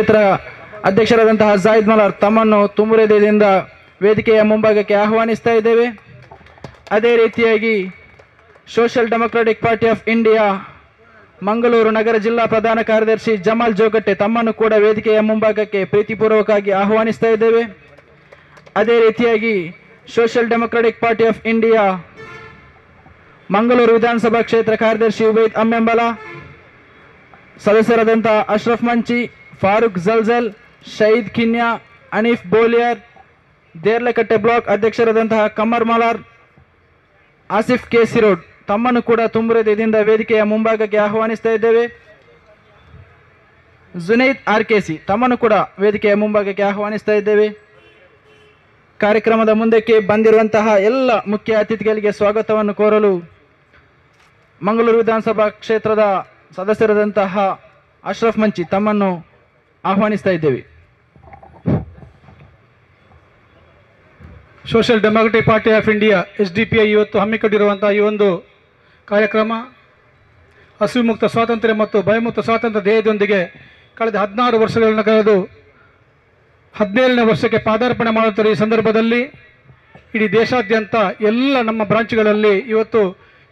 ಕ್ಷೇತ್ರ ಅಧ್ಯಕ್ಷರಾದಂತಹ ಜಾಯಿದ್ ಮಲಾರ್ ತಮ್ಮನ್ನು ತುಂಬು ಹೃದಯದಿಂದ ವೇದಿಕೆಯ ಮುಂಭಾಗಕ್ಕೆ ಆಹ್ವಾನಿಸ್ತಾ ಇದ್ದೇವೆ. ಅದೇ ರೀತಿಯಾಗಿ social democratic party of India Mangaluru ನಗರ ಜಿಲ್ಲಾ ಪ್ರಧಾನ ಕಾರ್ಯದರ್ಶಿ ಜಮಾಲ್ ಜೋಗಟ್ಟೆ ತಮ್ಮನ್ನು ಕೂಡ ವೇದಿಕೆಯ ಮುಂಭಾಗಕ್ಕೆ ಪ್ರೀತಿಪೂರ್ವಕವಾಗಿ ಆಹ್ವಾನಿಸ್ತಾ ಇದ್ದೇವೆ. ಅದೇ ರೀತಿಯಾಗಿ social democratic party of India Mangaluru ವಿಧಾನಸಭಾ ಕ್ಷೇತ್ರ ಕಾರ್ಯದರ್ಶಿ ಉಬೈದ್ ಅಮ್ಮೆಂಬಲ, ಸದಸ್ಯರಾದಂತಹ ಅಶ್ರಫ್ ಮಂಚಿ, ಫಾರೂಕ್ ಜಲ್ಜಲ್, ಶಹೀದ್ ಕಿನ್ಯಾ, ಅನೀಫ್ ಬೋಲಿಯರ್, ದೇರ್ಲಕಟ್ಟೆ ಬ್ಲಾಕ್ ಅಧ್ಯಕ್ಷರಾದಂತಹ ಕಮರ್ ಮಲಾರ್, ಆಸಿಫ್ ಕೇಸಿರೋಡ್ ತಮ್ಮನ್ನು ಕೂಡ ತುಂಬು ಹೃದಯದಿಂದ ವೇದಿಕೆಯ ಮುಂಭಾಗಕ್ಕೆ ಆಹ್ವಾನಿಸ್ತಾ ಇದ್ದೇವೆ. ಜುನೈದ್ ಆರ್ಕೆಸಿ ತಮ್ಮನ್ನು ಕೂಡ ವೇದಿಕೆಯ ಮುಂಭಾಗಕ್ಕೆ ಆಹ್ವಾನಿಸ್ತಾ ಇದ್ದೇವೆ. ಕಾರ್ಯಕ್ರಮದ ಮುಂದಕ್ಕೆ ಬಂದಿರುವಂತಹ ಎಲ್ಲ ಮುಖ್ಯ ಅತಿಥಿಗಳಿಗೆ ಸ್ವಾಗತವನ್ನು ಕೋರಲು ಮಂಗಳೂರು ವಿಧಾನಸಭಾ ಕ್ಷೇತ್ರದ ಸದಸ್ಯರಾದಂತಹ ಅಶ್ರಫ್ ಮಂಚಿ ತಮ್ಮನ್ನು ಆಹ್ವಾನಿಸ್ತಾ ಇದ್ದೇವೆ. Social democratic party of India SDPI ಇವತ್ತು ಹಮ್ಮಿಕೊಂಡಿರುವಂತಹ ಈ ಒಂದು ಕಾರ್ಯಕ್ರಮ ಹಸಿವು ಮುಕ್ತ ಸ್ವಾತಂತ್ರ್ಯ ಮತ್ತು ಭಯಮುಕ್ತ ಸ್ವಾತಂತ್ರ್ಯ ಧ್ಯೇಯದೊಂದಿಗೆ ಕಳೆದ 16 ವರ್ಷಗಳನ್ನು ಕಳೆದು 17ನೇ ವರ್ಷಕ್ಕೆ ಪಾದಾರ್ಪಣೆ ಮಾಡುತ್ತಿರುವ ಈ ಸಂದರ್ಭದಲ್ಲಿ ಇಡೀ ದೇಶಾದ್ಯಂತ ಎಲ್ಲ ನಮ್ಮ ಬ್ರಾಂಚ್ಗಳಲ್ಲಿ ಇವತ್ತು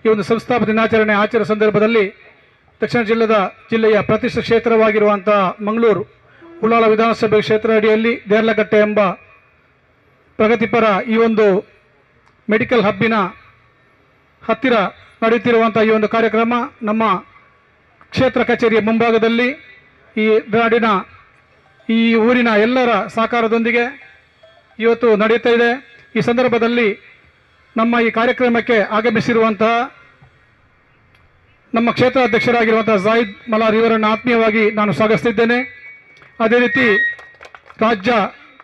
ಈ ಒಂದು ಸಂಸ್ಥಾಪನಾ ದಿನಾಚರಣೆ ಆಚರಣೆ ಸಂದರ್ಭದಲ್ಲಿ ದಕ್ಷಿಣ ಜಿಲ್ಲೆಯ ಪ್ರತಿಷ್ಠಿತ ಕ್ಷೇತ್ರವಾಗಿರುವಂತಹ ಮಂಗಳೂರು ಉಳ್ಳಾಲ ವಿಧಾನಸಭೆ ಕ್ಷೇತ್ರ ಅಡಿಯಲ್ಲಿ ದೇರ್ಲಕಟ್ಟೆ ಎಂಬ ಪ್ರಗತಿಪರ ಈ ಒಂದು ಮೆಡಿಕಲ್ ಹಬ್ಬಿನ ಹತ್ತಿರ ನಡೆಯುತ್ತಿರುವಂತಹ ಈ ಒಂದು ಕಾರ್ಯಕ್ರಮ ನಮ್ಮ ಕ್ಷೇತ್ರ ಕಚೇರಿಯ ಮುಂಭಾಗದಲ್ಲಿ ಈ ನಾಡಿನ ಈ ಊರಿನ ಎಲ್ಲರ ಸಹಕಾರದೊಂದಿಗೆ ಇವತ್ತು ನಡೆಯುತ್ತಾ ಇದೆ. ಈ ಸಂದರ್ಭದಲ್ಲಿ ನಮ್ಮ ಈ ಕಾರ್ಯಕ್ರಮಕ್ಕೆ ಆಗಮಿಸಿರುವಂತಹ ನಮ್ಮ ಕ್ಷೇತ್ರ ಅಧ್ಯಕ್ಷರಾಗಿರುವಂತಹ ಜಾಯಿದ್ ಮಲಾರ್ ಇವರನ್ನು ಆತ್ಮೀಯವಾಗಿ ನಾನು ಸ್ವಾಗತಿಸಿದ್ದೇನೆ. ಅದೇ ರೀತಿ ರಾಜ್ಯ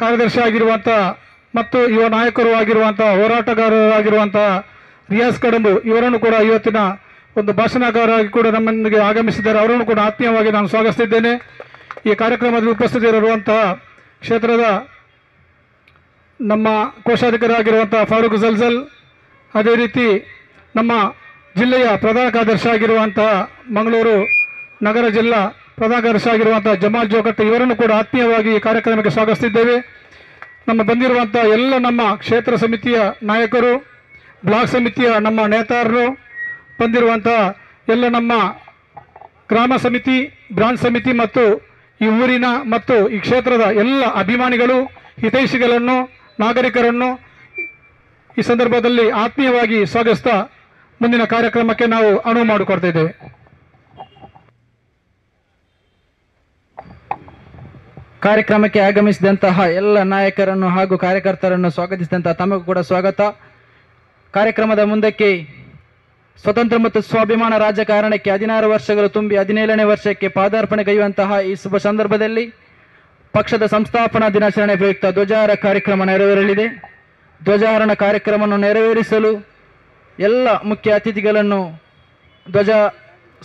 ಕಾರ್ಯದರ್ಶಿ ಆಗಿರುವಂತಹ ಮತ್ತು ಯುವ ನಾಯಕರು ಆಗಿರುವಂತಹ ಹೋರಾಟಗಾರರಾಗಿರುವಂತಹ ರಿಯಾಜ್ ಕಡಂಬು ಇವರನ್ನು ಕೂಡ ಇವತ್ತಿನ ಒಂದು ಭಾಷಣಕಾರರಾಗಿ ಕೂಡ ನಮ್ಮೊಂದಿಗೆ ಆಗಮಿಸಿದ್ದಾರೆ. ಅವರನ್ನು ಕೂಡ ಆತ್ಮೀಯವಾಗಿ ನಾನು ಸ್ವಾಗತಿಸಿದ್ದೇನೆ. ಈ ಕಾರ್ಯಕ್ರಮದಲ್ಲಿ ಉಪಸ್ಥಿತರಿರುವಂತಹ ಕ್ಷೇತ್ರದ ನಮ್ಮ ಕೋಶಾಧಿಕಾರಿಯಾಗಿರುವಂತಹ ಫಾರೂಕ್ ಜಲ್ಜಲ್, ಅದೇ ರೀತಿ ನಮ್ಮ ಜಿಲ್ಲೆಯ ಪ್ರಧಾನ ಕಾರ್ಯದರ್ಶಿ ಆಗಿರುವಂತಹ ಮಂಗಳೂರು ನಗರ ಜಿಲ್ಲಾ ಪ್ರಧಾನ ಕಾರ್ಯದರ್ಶಿ ಆಗಿರುವಂತಹ ಜಮಾಲ್ ಜೋಗಟ್ಟೆ ಇವರನ್ನು ಕೂಡ ಆತ್ಮೀಯವಾಗಿ ಈ ಕಾರ್ಯಕ್ರಮಕ್ಕೆ ಸ್ವಾಗತಿಸಿದ್ದೇವೆ. ನಮ್ಮ ಬಂದಿರುವಂಥ ಎಲ್ಲ ನಮ್ಮ ಕ್ಷೇತ್ರ ಸಮಿತಿಯ ನಾಯಕರು, ಬ್ಲಾಕ್ ಸಮಿತಿಯ ನಮ್ಮ ನೇತಾರರು, ಬಂದಿರುವಂಥ ಎಲ್ಲ ನಮ್ಮ ಗ್ರಾಮ ಸಮಿತಿ, ಬ್ರಾಂಚ್ ಸಮಿತಿ ಮತ್ತು ಈ ಊರಿನ ಮತ್ತು ಈ ಕ್ಷೇತ್ರದ ಎಲ್ಲ ಅಭಿಮಾನಿಗಳು, ಹಿತೈಷಿಗಳನ್ನು, ನಾಗರಿಕರನ್ನು ಈ ಸಂದರ್ಭದಲ್ಲಿ ಆತ್ಮೀಯವಾಗಿ ಸ್ವಾಗತಿಸ್ತಾ ಮುಂದಿನ ಕಾರ್ಯಕ್ರಮಕ್ಕೆ ನಾವು ಅನುವು ಮಾಡಿಕೊಡ್ತಾ ಇದ್ದೇವೆ. ಕಾರ್ಯಕ್ರಮಕ್ಕೆ ಆಗಮಿಸಿದಂತಹ ಎಲ್ಲ ನಾಯಕರನ್ನು ಹಾಗೂ ಕಾರ್ಯಕರ್ತರನ್ನು ಸ್ವಾಗತಿಸಿದಂತಹ ತಮಗೂ ಕೂಡ ಸ್ವಾಗತ. ಕಾರ್ಯಕ್ರಮದ ಮುಂದಕ್ಕೆ ಸ್ವತಂತ್ರ ಮತ್ತು ಸ್ವಾಭಿಮಾನ ರಾಜಕಾರಣಕ್ಕೆ 16 ವರ್ಷಗಳು ತುಂಬಿ 17ನೇ ವರ್ಷಕ್ಕೆ ಪಾದಾರ್ಪಣೆಗೈಯುವಂತಹ ಈ ಶುಭ ಸಂದರ್ಭದಲ್ಲಿ ಪಕ್ಷದ ಸಂಸ್ಥಾಪನಾ ದಿನಾಚರಣೆ ಪ್ರಯುಕ್ತ ಧ್ವಜಾರೋಹಣ ಕಾರ್ಯಕ್ರಮ ನೆರವೇರಲಿದೆ. ಧ್ವಜಾರೋಹಣ ಕಾರ್ಯಕ್ರಮವನ್ನು ನೆರವೇರಿಸಲು ಎಲ್ಲ ಮುಖ್ಯ ಅತಿಥಿಗಳನ್ನು ಧ್ವಜ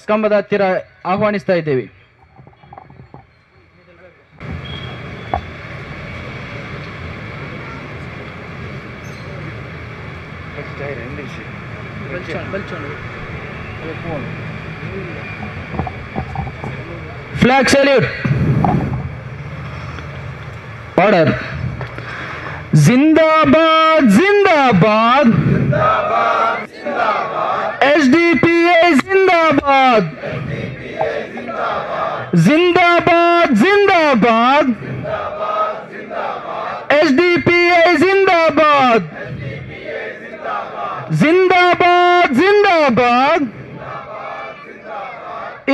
ಸ್ತಂಭದ ಹತ್ತಿರ ಆಹ್ವಾನಿಸ್ತಾ ಇದ್ದೇವೆ. Flag salute. Order. Zindabad, Zindabad. Zindabad, Zindabad. SDPI Zindabad. Zindabad, Zindabad. SDPI Zindabad. Zindabad, Zindabad.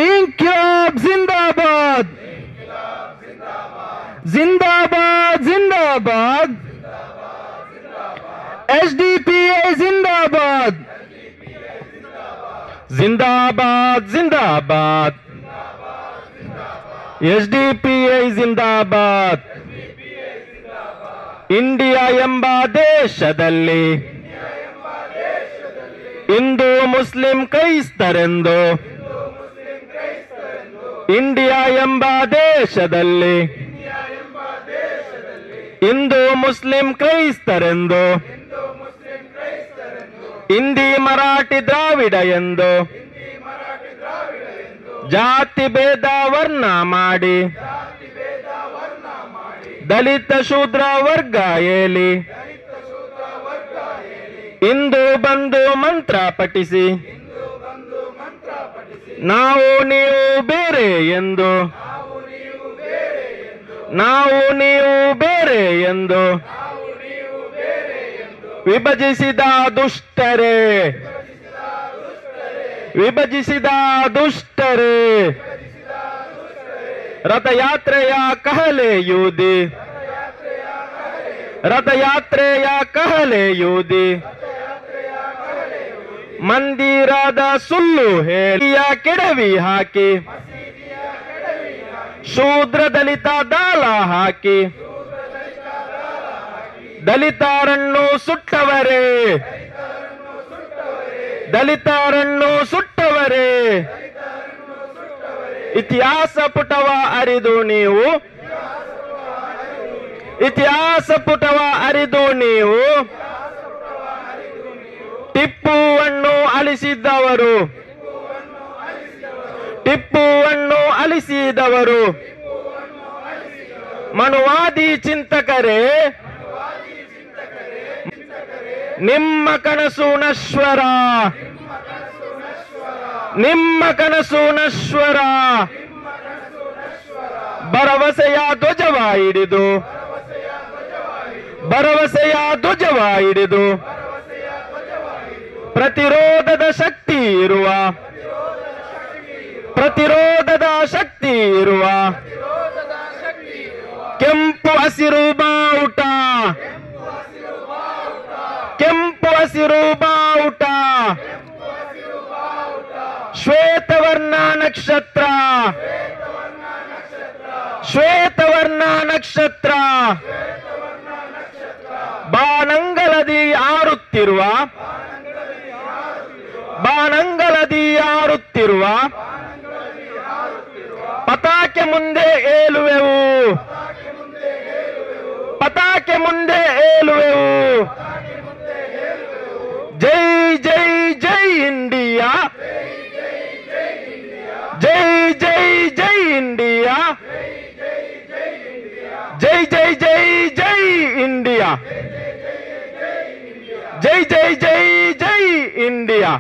Inqilab Zindabad. Zindabad, Zindabad. SDPI Zindabad. Zindabad, Zindabad. SDPI Zindabad. India ಎಂಬ ದೇಶದಲ್ಲಿ ಹಿಂದೂ ಮುಸ್ಲಿಂ ಕ್ರೈಸ್ತರೆಂದು, ಇಂಡಿಯಾ ಎಂಬ ದೇಶದಲ್ಲಿ ಹಿಂದೂ ಮುಸ್ಲಿಂ ಕ್ರೈಸ್ತರೆಂದು, ಹಿಂದಿ ಮರಾಠಿ ದ್ರಾವಿಡ ಎಂದು ಜಾತಿ ಭೇದ ವರ್ಣ ಮಾಡಿ ದಲಿತ ಶೂದ್ರ ವರ್ಗ ಏಲಿ ಇಂದು ಬಂದು ಮಂತ್ರ ಪಠಿಸಿ ನಾವು ನೀವು ಬೇರೆ ಎಂದು ನಾವು ನೀವು ಬೇರೆ ಎಂದು ವಿಭಜಿಸಿದ ದುಷ್ಟರೇ ವಿಭಜಿಸಿದ ದುಷ್ಟರೇ ರಥಯಾತ್ರೆಯ ಕಹಲೆಯೂದಿ ರಥಯಾತ್ರೆಯ ಕಹಲೆಯೂದಿ ಮಂದಿರದ ಸುಳ್ಳು ಹೇಳಿಯ ಕೆಡವಿ ಹಾಕಿ ಶೂದ್ರ ದಲಿತ ದಾಳ ಹಾಕಿ ದಲಿತರನ್ನು ಸುಟ್ಟವರೇ ದಲಿತರನ್ನು ಸುಟ್ಟವರೇ ಇತಿಹಾಸ ಪುಟವ ಅರಿದು ನೀವು ಇತಿಹಾಸ ಪುಟವ ಅರಿದು ನೀವು ಟಿಪ್ಪುವನ್ನು ಅಳಿಸಿದ್ದವರು ಟಿಪ್ಪುವನ್ನು ಅಳಿಸಿದವರು ಮನುವಾದಿ ಚಿಂತಕರೇ ನಿಮ್ಮ ಕನಸು ನಶ್ವರ ನಿಮ್ಮ ಕನಸು ನಶ್ವರ ಭರವಸೆಯ ಧ್ವಜವ ಹಿಡಿದು ಭರವಸೆಯ ಧ್ವಜವ ಹಿಡಿದು ಪ್ರತಿರೋಧದ ಶಕ್ತಿ ಇರುವ ಪ್ರತಿರೋಧದ ಶಕ್ತಿ ಇರುವ ಕೆಂಪು ಹಸಿರು ಬಾವುಟ ಕೆಂಪು ಹಸಿರು ಬಾವುಟ ಶ್ವೇತವರ್ಣ ನಕ್ಷತ್ರ ಶ್ವೇತವರ್ಣ ನಕ್ಷತ್ರ ಬಾನಂಗಳದಿ ಆರುತ್ತಿರುವ ಬಾನಂಗಳದಿ ಆರುತ್ತಿರುವ ಪತಾಕೆ ಮುಂದೆ ಏಳುವೆವು ಪತಾಕೆ ಮುಂದೆ ಏಳುವೆವು ಜೈ ಜೈ ಜೈ ಇಂಡಿಯಾ ಜೈ ಜೈ ಜೈ ಇಂಡಿಯಾ ಜೈ ಜೈ ಜೈ ಜೈ ಇಂಡಿಯಾ ಜೈ ಜೈ ಜೈ ಜೈ ಇಂಡಿಯಾ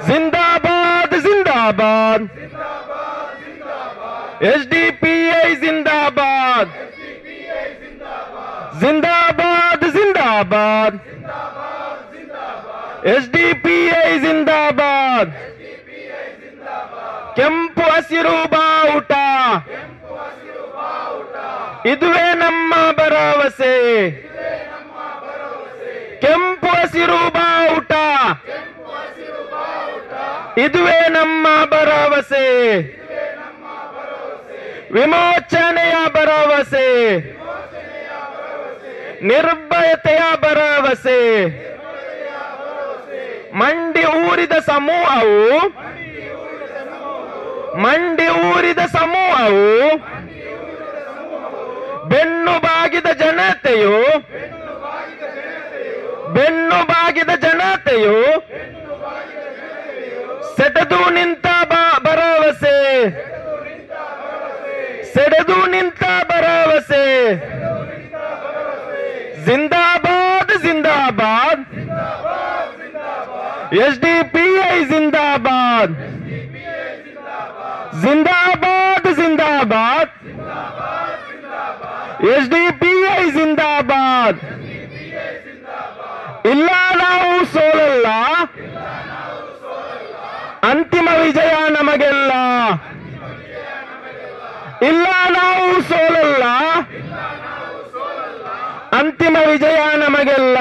ಜಿಂದಾಬಾದ್ ಜಿಂದಾಬಾದ್ ಎಸ್ಡಿಪಿಐ ಜಿಂದಾಬಾದ್ ಜಿಂದಾಬಾದ್ ಜಿಂದಾಬಾದ್ ಎಸ್ಡಿಪಿಐ ಜಿಂದಾಬಾದ್ ಕೆಂಪು ಹಸಿರು ಬಾವುಟ ಇದುವೇ ನಮ್ಮ ಭರವಸೆ ಕೆಂಪು ಹಸಿರು ಬಾವುಟ ಇದುವೇ ನಮ್ಮ ಭರವಸೆ ವಿಮೋಚನೆಯ ಭರವಸೆ ನಿರ್ಭಯತೆಯ ಭರವಸೆ ಮಂಡಿ ಊರಿದ ಸಮೂಹವು ಮಂಡಿ ಊರಿದ ಸಮೂಹವು ಬೆನ್ನು ಬಾಗಿದ ಜನತೆಯು ಬೆನ್ನು ಬಾಗಿದ ಜನತೆಯು ಸೆಟೆದು ನಿಂತ ಭರವಸೆ ಸೆಡೆದು ನಿಂತ ಭರವಸೆ ಜಿಂದಾಬಾದ್ ಜಿಂದಾಬಾದ್ ಎಸ್ಡಿಪಿಐ ಜಿಂದಾಬಾದ್ ಜಿಂದಾಬಾದ್ ಜಿಂದಾಬಾದ್ ಎಸ್ಡಿಪಿಐ ಜಿಂದಾಬಾದ್ ಇಲ್ಲ ನಾವು ಸೋಲಲ್ಲ ಅಂತಿಮ ವಿಜಯ ನಮಗೆಲ್ಲ ಇಲ್ಲ ನಾವು ಸೋಲಲ್ಲ ಅಂತಿಮ ವಿಜಯ ನಮಗೆಲ್ಲ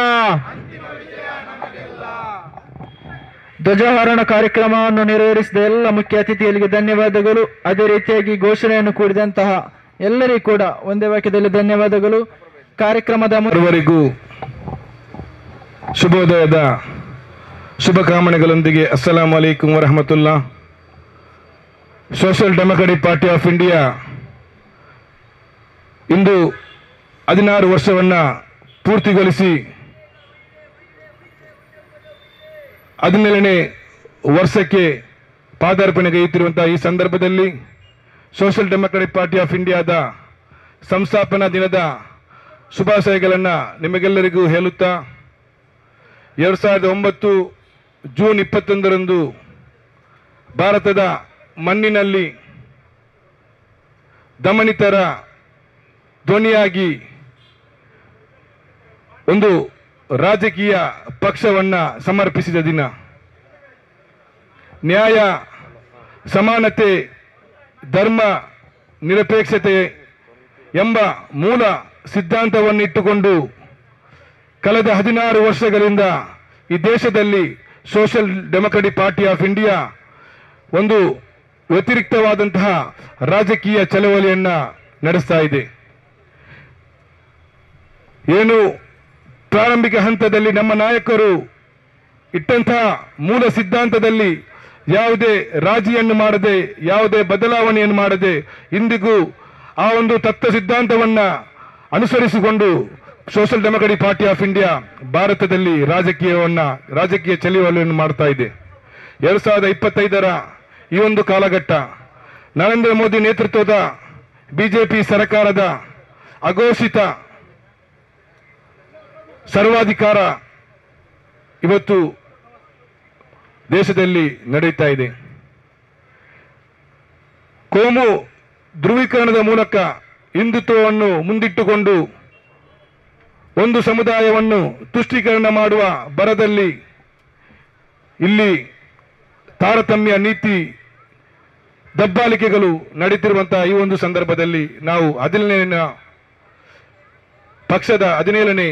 ಧ್ವಜಾರೋಹಣ ಕಾರ್ಯಕ್ರಮವನ್ನು ನೆರವೇರಿಸಿದ ಎಲ್ಲ ಮುಖ್ಯ ಅತಿಥಿಗಳಿಗೆ ಧನ್ಯವಾದಗಳು. ಅದೇ ರೀತಿಯಾಗಿ ಘೋಷಣೆಯನ್ನು ಕೂಡಿದಂತಹ ಎಲ್ಲರಿಗೂ ಕೂಡ ಒಂದೇ ವಾಕ್ಯದಲ್ಲಿ ಧನ್ಯವಾದಗಳು. ಕಾರ್ಯಕ್ರಮದ ವರೆಗೂ ಶುಭೋದಯದ ಶುಭಕಾಮನೆಗಳೊಂದಿಗೆ ಅಸ್ಸಲಾಂ ಅಲೈಕುಂ ವರಹಮತುಲ್ಲಾ. Social democratic party of India ಇಂದು 16 ವರ್ಷವನ್ನು ಪೂರ್ತಿಗೊಳಿಸಿ 17ನೇ ವರ್ಷಕ್ಕೆ ಪಾದಾರ್ಪಣೆಗೈಯುತ್ತಿರುವಂತಹ ಈ ಸಂದರ್ಭದಲ್ಲಿ ಸೋಷಿಯಲ್ ಡೆಮೊಕ್ರಾಟಿಕ್ ಪಾರ್ಟಿ ಆಫ್ ಇಂಡಿಯಾದ ಸಂಸ್ಥಾಪನಾ ದಿನದ ಶುಭಾಶಯಗಳನ್ನು ನಿಮಗೆಲ್ಲರಿಗೂ ಹೇಳುತ್ತಾ 2009 ಜೂನ್ 21ರಂದು ಭಾರತದ ಮಣ್ಣಿನಲ್ಲಿ ದಮನಿತರ ಧ್ವನಿಯಾಗಿ ಒಂದು ರಾಜಕೀಯ ಪಕ್ಷವನ್ನು ಸಮರ್ಪಿಸಿದ ದಿನ. ನ್ಯಾಯ, ಸಮಾನತೆ, ಧರ್ಮ ನಿರಪೇಕ್ಷತೆ ಎಂಬ ಮೂಲ ಸಿದ್ಧಾಂತವನ್ನಿಟ್ಟುಕೊಂಡು ಕಳೆದ 16 ವರ್ಷಗಳಿಂದ ಈ ದೇಶದಲ್ಲಿ social democratic party of India ಒಂದು ವ್ಯತಿರಿಕ್ತವಾದಂತಹ ರಾಜಕೀಯ ಚಳವಳಿಯನ್ನು ನಡೆಸ್ತಾ ಇದೆ. ಏನು ಪ್ರಾರಂಭಿಕ ಹಂತದಲ್ಲಿ ನಮ್ಮ ನಾಯಕರು ಇಟ್ಟಂತಹ ಮೂಲ ಸಿದ್ಧಾಂತದಲ್ಲಿ ಯಾವುದೇ ರಾಜಿಯನ್ನು ಮಾಡದೆ, ಯಾವುದೇ ಬದಲಾವಣೆಯನ್ನು ಮಾಡದೆ, ಇಂದಿಗೂ ಆ ಒಂದು ತತ್ವ ಸಿದ್ಧಾಂತವನ್ನು ಅನುಸರಿಸಿಕೊಂಡು social democratic party of India ಭಾರತದಲ್ಲಿ ರಾಜಕೀಯ ಚಳವಳಿಯನ್ನು ಮಾಡ್ತಾ ಇದೆ. 2025ರ ಈ ಒಂದು ಕಾಲಘಟ್ಟ ನರೇಂದ್ರ ಮೋದಿ ನೇತೃತ್ವದ ಬಿಜೆಪಿ ಸರ್ಕಾರದ ಅಘೋಷಿತ ಸರ್ವಾಧಿಕಾರ ಇವತ್ತು ದೇಶದಲ್ಲಿ ನಡೆಯುತ್ತಾ ಇದೆ. ಕೋಮು ಧ್ರುವೀಕರಣದ ಮೂಲಕ ಹಿಂದುತ್ವವನ್ನು ಮುಂದಿಟ್ಟುಕೊಂಡು ಒಂದು ಸಮುದಾಯವನ್ನು ತುಷ್ಟೀಕರಣ ಮಾಡುವ ಭರದಲ್ಲಿ ಇಲ್ಲಿ ತಾರತಮ್ಯ ನೀತಿ ದಬ್ಬಾಳಿಕೆಗಳು ನಡೀತಿರುವಂತಹ ಈ ಒಂದು ಸಂದರ್ಭದಲ್ಲಿ ನಾವು 17ನೇ ಪಕ್ಷದ 17ನೇ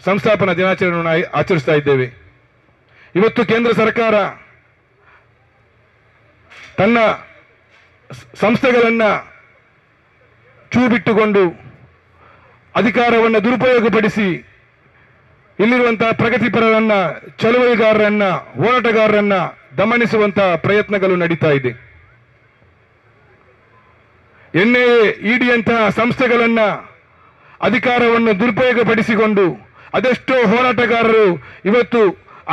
ಸಂಸ್ಥಾಪನಾ ದಿನಾಚರಣೆಯನ್ನು ಆಚರಿಸ್ತಾ ಇದ್ದೇವೆ. ಇವತ್ತು ಕೇಂದ್ರ ಸರ್ಕಾರ ತನ್ನ ಸಂಸ್ಥೆಗಳನ್ನು ಚೂಬಿಟ್ಟುಕೊಂಡು ಅಧಿಕಾರವನ್ನು ದುರುಪಯೋಗಪಡಿಸಿ ಇಲ್ಲಿರುವಂತಹ ಪ್ರಗತಿಪರರನ್ನ, ಚಳವಳಿಗಾರರನ್ನ, ಹೋರಾಟಗಾರರನ್ನ ದಮನಿಸುವಂತಹ ಪ್ರಯತ್ನಗಳು ನಡೀತಾ ಇದೆ. ಎನ್ಐಎ, ಇಡಿಯಂತಹ ಸಂಸ್ಥೆಗಳನ್ನ ಅಧಿಕಾರವನ್ನು ದುರುಪಯೋಗಪಡಿಸಿಕೊಂಡು ಅದೆಷ್ಟೋ ಹೋರಾಟಗಾರರು ಇವತ್ತು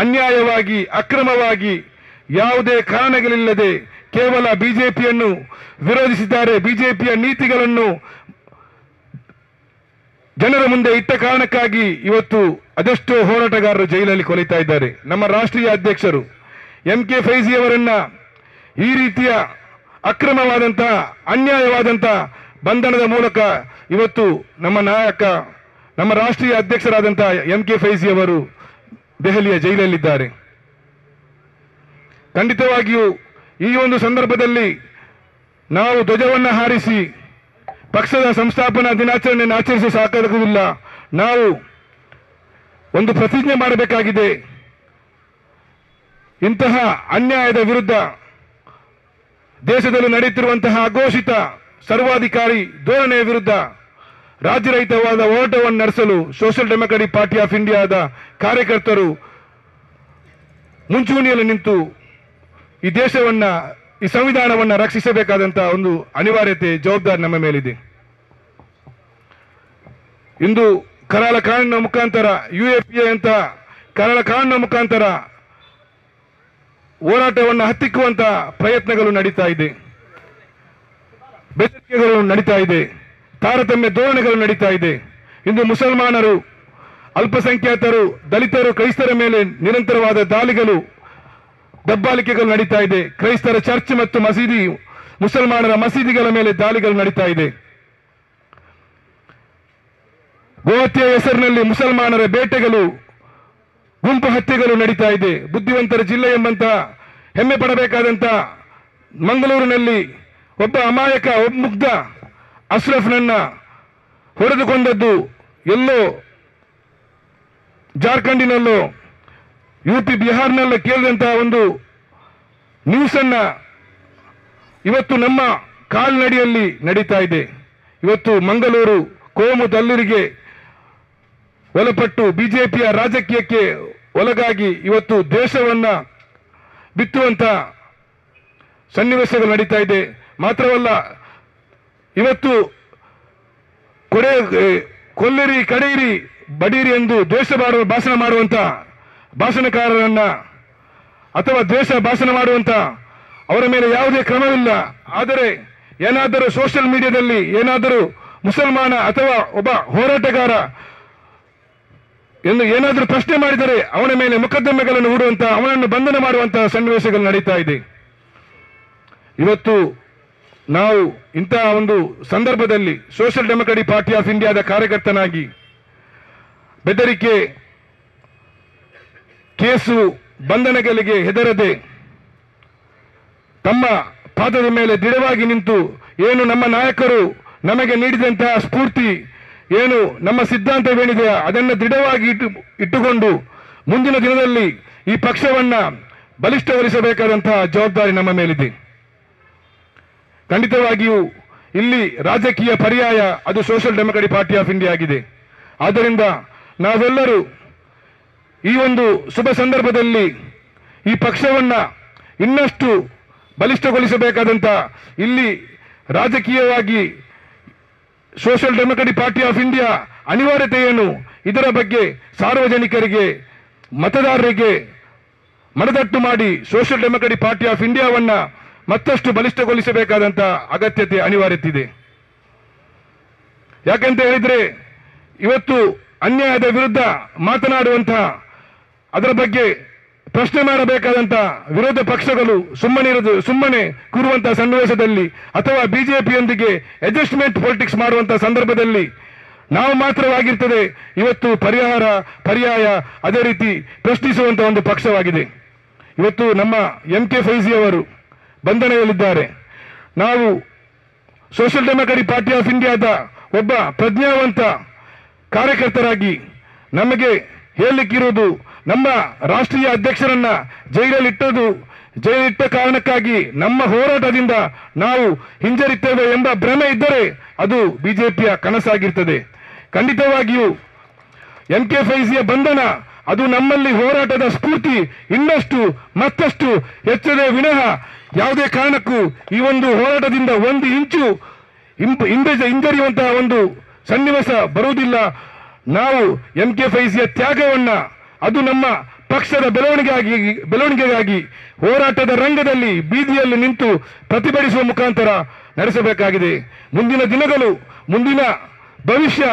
ಅನ್ಯಾಯವಾಗಿ, ಅಕ್ರಮವಾಗಿ, ಯಾವುದೇ ಕಾರಣಗಳಿಲ್ಲದೆ ಕೇವಲ ಬಿಜೆಪಿಯನ್ನು ವಿರೋಧಿಸಿದ್ದಾರೆ. ಬಿಜೆಪಿಯ ನೀತಿಗಳನ್ನು ಜನರ ಮುಂದೆ ಇಟ್ಟ ಕಾರಣಕ್ಕಾಗಿ ಇವತ್ತು ಅದೆಷ್ಟೋ ಹೋರಾಟಗಾರರು ಜೈಲಲ್ಲಿ ಕೊಲಿತಾ ಇದ್ದಾರೆ. ನಮ್ಮ ರಾಷ್ಟ್ರೀಯ ಅಧ್ಯಕ್ಷರು MK ಫೈಜಿ ಅವರನ್ನ ಈ ರೀತಿಯ ಅಕ್ರಮವಾದಂತಹ, ಅನ್ಯಾಯವಾದಂತಹ ಬಂಧನದ ಮೂಲಕ ಇವತ್ತು ನಮ್ಮ ನಾಯಕ, ನಮ್ಮ ರಾಷ್ಟ್ರೀಯ ಅಧ್ಯಕ್ಷರಾದಂತಹ MK ಫೈಜಿ ಅವರು ದೆಹಲಿಯ ಜೈಲಲ್ಲಿದ್ದಾರೆ. ಖಂಡಿತವಾಗಿಯೂ ಈ ಒಂದು ಸಂದರ್ಭದಲ್ಲಿ ನಾವು ಧ್ವಜವನ್ನು ಹಾರಿಸಿ ಪಕ್ಷದ ಸಂಸ್ಥಾಪನಾ ದಿನಾಚರಣೆಯನ್ನು ಆಚರಿಸಿ ಸಾಕಾಗುವುದಿಲ್ಲ. ನಾವು ಒಂದು ಪ್ರತಿಜ್ಞೆ ಮಾಡಬೇಕಾಗಿದೆ. ಇಂತಹ ಅನ್ಯಾಯದ ವಿರುದ್ಧ ದೇಶದಲ್ಲಿ ನಡೆಯುತ್ತಿರುವಂತಹ ಅಘೋಷಿತ ಸರ್ವಾಧಿಕಾರಿ ಧೋರಣೆಯ ವಿರುದ್ಧ ರಾಜ್ಯರಹಿತವಾದ ಹೋರಾಟವನ್ನು ನಡೆಸಲು ಸೋಷಿಯಲ್ ಡೆಮೊಕ್ರೆಟಿಕ್ ಪಾರ್ಟಿ ಆಫ್ ಇಂಡಿಯಾದ ಕಾರ್ಯಕರ್ತರು ಮುಂಚೂಣಿಯಲ್ಲಿ ನಿಂತು ಈ ದೇಶವನ್ನ, ಈ ಸಂವಿಧಾನವನ್ನು ರಕ್ಷಿಸಬೇಕಾದಂತಹ ಒಂದು ಅನಿವಾರ್ಯತೆ, ಜವಾಬ್ದಾರಿ ನಮ್ಮ ಮೇಲಿದೆ. ಇಂದು ಕರಾಳ ಕಾನೂನಿನ ಮುಖಾಂತರ, UAPA ಅಂತ ಕರಾಳ ಕಾನೂನಿನ ಮುಖಾಂತರ ಹೋರಾಟವನ್ನು ಹತ್ತಿಕ್ಕುವಂತಹ ಪ್ರಯತ್ನಗಳು ನಡೀತಾ ಇದೆ, ಬೆದರಿಕೆಗಳು ನಡೀತಾ ಇದೆ, ತಾರತಮ್ಯ ಧೋರಣೆಗಳು ನಡೀತಾ ಇದೆ. ಇಂದು ಮುಸಲ್ಮಾನರು, ಅಲ್ಪಸಂಖ್ಯಾತರು, ದಲಿತರು, ಕ್ರೈಸ್ತರ ಮೇಲೆ ನಿರಂತರವಾದ ದಾಳಿಗಳು, ದಬ್ಬಾಳಿಕೆಗಳು ನಡೀತಾ ಇದೆ. ಕ್ರೈಸ್ತರ ಚರ್ಚ್ ಮತ್ತು ಮಸೀದಿ, ಮುಸಲ್ಮಾನರ ಮಸೀದಿಗಳ ಮೇಲೆ ದಾಳಿಗಳು ನಡೀತಾ ಇದೆ. ಗೋಹತ್ಯೆ ಹೆಸರಿನಲ್ಲಿ ಮುಸಲ್ಮಾನರ ಬೇಟೆಗಳು, ಗುಂಪು ಹತ್ಯೆಗಳು ನಡೀತಾ ಇದೆ. ಬುದ್ಧಿವಂತರ ಜಿಲ್ಲೆ ಎಂಬಂತ ಹೆಮ್ಮೆ ಪಡಬೇಕಾದಂತ ಮಂಗಳೂರಿನಲ್ಲಿ ಒಬ್ಬ ಅಮಾಯಕ, ಒಬ್ಬ ಮುಗ್ಧ ಅಶ್ರಫ್ನನ್ನ ಹೊಡೆದುಕೊಂಡದ್ದು ಎಲ್ಲೋ ಜಾರ್ಖಂಡಿನಲ್ಲೋ, UP ಬಿಹಾರ್ನಲ್ಲೋ ಕೇಳಿದಂತಹ ಒಂದು ನ್ಯೂಸ್ ಅನ್ನ ಇವತ್ತು ನಮ್ಮ ಕಾಲ್ನಡಿಯಲ್ಲಿ ನಡೀತಾ ಇದೆ. ಇವತ್ತು ಮಂಗಳೂರು ಕೋಮು ತಲ್ಲೂರಿಗೆ ಒಳಪಟ್ಟು ಬಿಜೆಪಿಯ ರಾಜಕೀಯಕ್ಕೆ ಒಳಗಾಗಿ ಇವತ್ತು ದೇಶವನ್ನ ಬಿತ್ತುವಂತ ಸನ್ನಿವೇಶಗಳು ನಡೀತಾ ಇದೆ. ಮಾತ್ರವಲ್ಲ, ಇವತ್ತು ಕೊಲ್ಲಿರಿ, ಕಡೆಯಿರಿ, ಬಡೀರಿ ಎಂದು ದ್ವೇಷ ಭಾಷಣ ಮಾಡುವಂತ ಭಾಷಣಕಾರರನ್ನ ಅಥವಾ ದ್ವೇಷ ಭಾಷಣ ಮಾಡುವಂತ ಅವರ ಮೇಲೆ ಯಾವುದೇ ಕ್ರಮವಿಲ್ಲ. ಆದರೆ ಏನಾದರೂ ಸೋಷಿಯಲ್ ಮೀಡಿಯಾದಲ್ಲಿ ಏನಾದರೂ ಮುಸಲ್ಮಾನ ಅಥವಾ ಒಬ್ಬ ಹೋರಾಟಗಾರ ಎಂದು ಏನಾದರೂ ಪ್ರಶ್ನೆ ಮಾಡಿದರೆ ಅವನ ಮೇಲೆ ಮೊಕದ್ದಮೆಗಳನ್ನು ಹೂಡುವಂತ, ಅವನನ್ನು ಬಂಧನ ಮಾಡುವಂತಹ ಸನ್ನಿವೇಶಗಳು ನಡೀತಾ ಇದೆ. ಇವತ್ತು ನಾವು ಇಂತಹ ಒಂದು ಸಂದರ್ಭದಲ್ಲಿ ಸೋಷಿಯಲ್ ಡೆಮೊಕ್ರಾಟಿಕ್ ಪಾರ್ಟಿ ಆಫ್ ಇಂಡಿಯಾದ ಕಾರ್ಯಕರ್ತನಾಗಿ ಬೆದರಿಕೆ, ಕೇಸು, ಬಂಧನಗಳಿಗೆ ಹೆದರದೆ ತಮ್ಮ ಪಾದದ ಮೇಲೆ ದೃಢವಾಗಿ ನಿಂತು ಏನು ನಮ್ಮ ನಾಯಕರು ನಮಗೆ ನೀಡಿದಂತಹ ಸ್ಫೂರ್ತಿ, ಏನು ನಮ್ಮ ಸಿದ್ಧಾಂತವೇನಿದೆ ಅದನ್ನು ದೃಢವಾಗಿ ಇಟ್ಟುಕೊಂಡು ಮುಂದಿನ ದಿನದಲ್ಲಿ ಈ ಪಕ್ಷವನ್ನ ಬಲಿಷ್ಠಗೊಳಿಸಬೇಕಾದಂತಹ ಜವಾಬ್ದಾರಿ ನಮ್ಮ ಮೇಲಿದೆ. ಖಂಡಿತವಾಗಿಯೂ ಇಲ್ಲಿ ರಾಜಕೀಯ ಪರ್ಯಾಯ ಅದು social democratic party of India ಆಗಿದೆ. ಆದ್ದರಿಂದ ನಾವೆಲ್ಲರೂ ಈ ಒಂದು ಶುಭ ಸಂದರ್ಭದಲ್ಲಿ ಈ ಪಕ್ಷವನ್ನ ಇನ್ನಷ್ಟು ಬಲಿಷ್ಠಗೊಳಿಸಬೇಕಾದಂತ, ಇಲ್ಲಿ ರಾಜಕೀಯವಾಗಿ social democratic party of India ಅನಿವಾರ್ಯತೆ ಏನು, ಇದರ ಬಗ್ಗೆ ಸಾರ್ವಜನಿಕರಿಗೆ, ಮತದಾರರಿಗೆ ಮನದಟ್ಟು ಮಾಡಿ ಸೋಷಿಯಲ್ ಡೆಮೊಕ್ರಾಟಿಕ್ ಪಾರ್ಟಿ ಆಫ್ ಇಂಡಿಯಾವನ್ನ ಮತ್ತಷ್ಟು ಬಲಿಷ್ಠಗೊಳಿಸಬೇಕಾದಂತ ಅಗತ್ಯತೆ, ಅನಿವಾರ್ಯತೆ ಇದೆ. ಯಾಕೆಂತ ಹೇಳಿದ್ರೆ ಇವತ್ತು ಅನ್ಯಾಯದ ವಿರುದ್ಧ ಮಾತನಾಡುವಂತಹ, ಅದರ ಬಗ್ಗೆ ಪ್ರಶ್ನೆ ಮಾಡಬೇಕಾದಂತ ವಿರೋಧ ಪಕ್ಷಗಳು ಸುಮ್ಮನೆ ಕೂರುವಂತಹ ಸನ್ನಿವೇಶದಲ್ಲಿ ಅಥವಾ ಬಿಜೆಪಿಯೊಂದಿಗೆ ಅಡ್ಜಸ್ಟ್ಮೆಂಟ್ ಪೊಲಿಟಿಕ್ಸ್ ಮಾಡುವಂತಹ ಸಂದರ್ಭದಲ್ಲಿ ನಾವು ಮಾತ್ರವಾಗಿರ್ತದೆ ಇವತ್ತು ಪರ್ಯಾಯ ಅದೇ ರೀತಿ ಪ್ರಶ್ನಿಸುವಂತಹ ಒಂದು ಪಕ್ಷವಾಗಿದೆ. ಇವತ್ತು ನಮ್ಮ MK ಫೈಜಿ ಅವರು ಬಂಧನದಲ್ಲಿದ್ದಾರೆ. ನಾವು ಸೋಷಿಯಲ್ ಡೆಮೊಕ್ರಾಟಿಕ್ ಪಾರ್ಟಿ ಆಫ್ ಇಂಡಿಯಾದ ಒಬ್ಬ ಪ್ರಜ್ಞಾವಂತ ಕಾರ್ಯಕರ್ತರಾಗಿ ನಮಗೆ ಹೇಳಲಿಕ್ಕಿರುವುದು, ನಮ್ಮ ರಾಷ್ಟ್ರೀಯ ಅಧ್ಯಕ್ಷರನ್ನ ಜೈಲಿಟ್ಟ ಕಾರಣಕ್ಕಾಗಿ ನಮ್ಮ ಹೋರಾಟದಿಂದ ನಾವು ಹಿಂಜರಿತೇವೆ ಎಂಬ ಭ್ರಮೆ ಇದ್ದರೆ ಅದು ಬಿಜೆಪಿಯ ಕನಸಾಗಿರ್ತದೆ. ಖಂಡಿತವಾಗಿಯೂ MK ಫೈಜಿಯ ಬಂಧನ ಅದು ನಮ್ಮಲ್ಲಿ ಹೋರಾಟದ ಸ್ಫೂರ್ತಿ ಮತ್ತಷ್ಟು ಹೆಚ್ಚದೆ ವಿನಃ ಯಾವುದೇ ಕಾರಣಕ್ಕೂ ಈ ಒಂದು ಹೋರಾಟದಿಂದ ಒಂದು ಇಂಚು ಹಿಂಜರಿಯುವಂತಹ ಒಂದು ಸನ್ನಿವೇಶ ಬರುವುದಿಲ್ಲ. ನಾವು MK ಫೈಜಿಯ ತ್ಯಾಗವನ್ನ ಅದು ನಮ್ಮ ಪಕ್ಷದ ಬೆಳವಣಿಗೆಗಾಗಿ ಹೋರಾಟದ ರಂಗದಲ್ಲಿ ಬೀದಿಯಲ್ಲಿ ನಿಂತು ಪ್ರತಿಭಟಿಸುವ ಮುಖಾಂತರ ನಡೆಸಬೇಕಾಗಿದೆ. ಮುಂದಿನ ದಿನಗಳು, ಮುಂದಿನ ಭವಿಷ್ಯ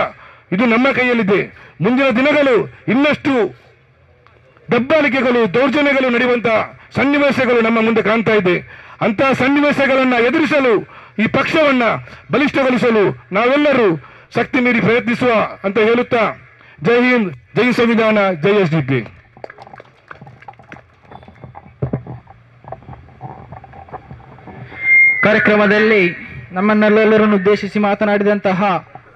ಇದು ನಮ್ಮ ಕೈಯಲ್ಲಿದೆ. ಮುಂದಿನ ದಿನಗಳು ಇನ್ನಷ್ಟು ದಬ್ಬಾಳಿಕೆಗಳು, ದೌರ್ಜನ್ಯಗಳು ನಡೆಯುವಂತಹ ಸನ್ನಿವೇಶಗಳು ನಮ್ಮ ಮುಂದೆ ಕಾಣ್ತಾ ಇದೆ. ಅಂತಹ ಸನ್ನಿವೇಶಗಳನ್ನ ಎದುರಿಸಲು, ಈ ಪಕ್ಷವನ್ನ ಬಲಿಷ್ಠಗೊಳಿಸಲು ನಾವೆಲ್ಲರೂ ಶಕ್ತಿ ಮೀರಿ ಪ್ರಯತ್ನಿಸುವ ಅಂತ ಹೇಳುತ್ತಾ, ಜೈ ಹಿಂದ್, ಜೈ ಸಂವಿಧಾನ, ಜೈ SDP. ಕಾರ್ಯಕ್ರಮದಲ್ಲಿ ನಮ್ಮನ್ನೆಲ್ಲರನ್ನು ಉದ್ದೇಶಿಸಿ ಮಾತನಾಡಿದಂತಹ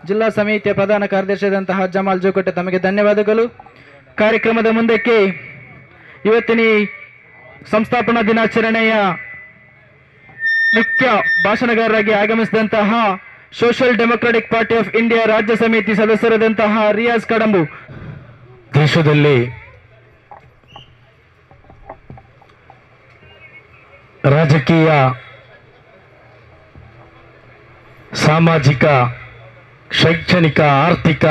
ಜಿಲ್ಲಾ ಸಮಿತಿಯ ಪ್ರಧಾನ ಕಾರ್ಯದರ್ಶಿಯಾದಂತಹ ಜಮಾಲ್ ಜೋಕಟ್ಟೆ, ತಮಗೆ ಧನ್ಯವಾದಗಳು. ಕಾರ್ಯಕ್ರಮದ ಮುಂದಕ್ಕೆ ಇವತ್ತಿನ ಸಂಸ್ಥಾಪನಾ ದಿನಾಚರಣೆಯ ಮುಖ್ಯ ಭಾಷಣಗಾರರಾಗಿ ಆಗಮಿಸಿದಂತಹ social democratic party of India ರಾಜ್ಯ ಸಮಿತಿ ಸದಸ್ಯರಾದಂತಹ ರಿಯಾಜ್ ಕಡಂಬು, ದೇಶದಲ್ಲಿ ರಾಜಕೀಯ, ಸಾಮಾಜಿಕ, ಶೈಕ್ಷಣಿಕ, ಆರ್ಥಿಕ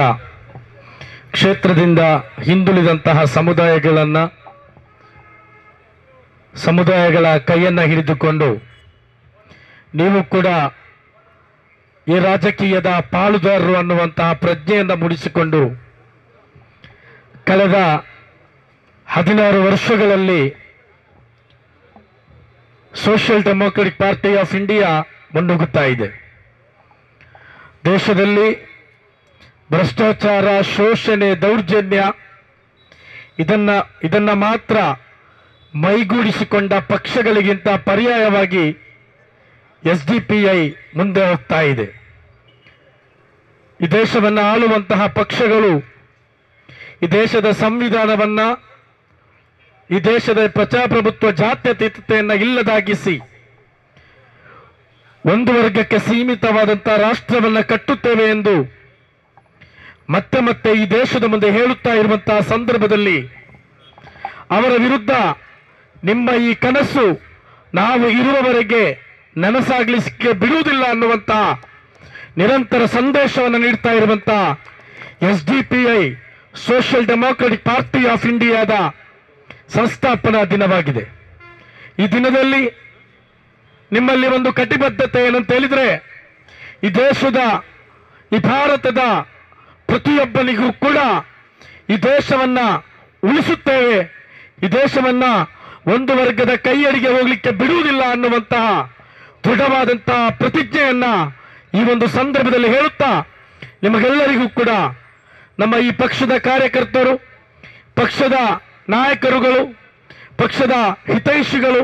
ಕ್ಷೇತ್ರದಿಂದ ಹಿಂದುಳಿದಂತಹ ಸಮುದಾಯಗಳ ಕೈಯನ್ನು ಹಿಡಿದುಕೊಂಡು ನೀವು ಕೂಡ ಈ ರಾಜಕೀಯದ ಪಾಲುದಾರರು ಅನ್ನುವಂತಹ ಪ್ರಜ್ಞೆಯನ್ನು ಮೂಡಿಸಿಕೊಂಡು ಕಳೆದ 16 ವರ್ಷಗಳಲ್ಲಿ social democratic party of India ಮುನ್ನುಗ್ಗುತ್ತಾ ಇದೆ. ದೇಶದಲ್ಲಿ ಭ್ರಷ್ಟಾಚಾರ, ಶೋಷಣೆ, ದೌರ್ಜನ್ಯ ಇದನ್ನ ಮಾತ್ರ ಮೈಗೂಡಿಸಿಕೊಂಡ ಪಕ್ಷಗಳಿಗಿಂತ ಪರ್ಯಾಯವಾಗಿ SDPI ಮುಂದೆ ಹೋಗ್ತಾ ಇದೆ. ಈ ದೇಶವನ್ನು ಆಳುವಂತಹ ಪಕ್ಷಗಳು ಈ ದೇಶದ ಸಂವಿಧಾನವನ್ನ, ಈ ದೇಶದ ಪ್ರಜಾಪ್ರಭುತ್ವ, ಜಾತ್ಯತೀತತೆಯನ್ನು ಇಲ್ಲದಾಗಿಸಿ ಒಂದು ವರ್ಗಕ್ಕೆ ಸೀಮಿತವಾದಂತಹ ರಾಷ್ಟ್ರವನ್ನು ಕಟ್ಟುತ್ತೇವೆ ಎಂದು ಮತ್ತೆ ಮತ್ತೆ ಈ ದೇಶದ ಮುಂದೆ ಹೇಳುತ್ತಾ ಇರುವಂತಹ ಸಂದರ್ಭದಲ್ಲಿ ಅವರ ವಿರುದ್ಧ ನಿಮ್ಮ ಈ ಕನಸು ನಾವು ಇರುವವರೆಗೆ ನನಸಾಗಲಿಕ್ಕೆ ಬಿಡುವುದಿಲ್ಲ ಅನ್ನುವಂತಹ ನಿರಂತರ ಸಂದೇಶವನ್ನು ನೀಡ್ತಾ ಇರುವಂತಹ SDPI social democratic party of ಇಂಡಿಯಾದ ಸಂಸ್ಥಾಪನಾ ದಿನವಾಗಿದೆ. ಈ ದಿನದಲ್ಲಿ ನಿಮ್ಮಲ್ಲಿ ಒಂದು ಕಟಿಬದ್ಧತೆ ಏನಂತ ಹೇಳಿದ್ರೆ, ಈ ದೇಶದ ಈ ಭಾರತದ ಪ್ರತಿಯೊಬ್ಬನಿಗೂ ಕೂಡ ಈ ದೇಶವನ್ನ ಉಳಿಸುತ್ತೇವೆ, ಈ ದೇಶವನ್ನ ಒಂದು ವರ್ಗದ ಕೈಯಡಿಗೆ ಹೋಗ್ಲಿಕ್ಕೆ ಬಿಡುವುದಿಲ್ಲ ಅನ್ನುವಂತಹ ದೃಢವಾದಂತಹ ಪ್ರತಿಜ್ಞೆಯನ್ನ ಈ ಒಂದು ಸಂದರ್ಭದಲ್ಲಿ ಹೇಳುತ್ತಾ, ನಿಮಗೆಲ್ಲರಿಗೂ ಕೂಡ ನಮ್ಮ ಈ ಪಕ್ಷದ ಕಾರ್ಯಕರ್ತರು, ಪಕ್ಷದ ನಾಯಕರುಗಳು, ಪಕ್ಷದ ಹಿತೈಷಿಗಳು,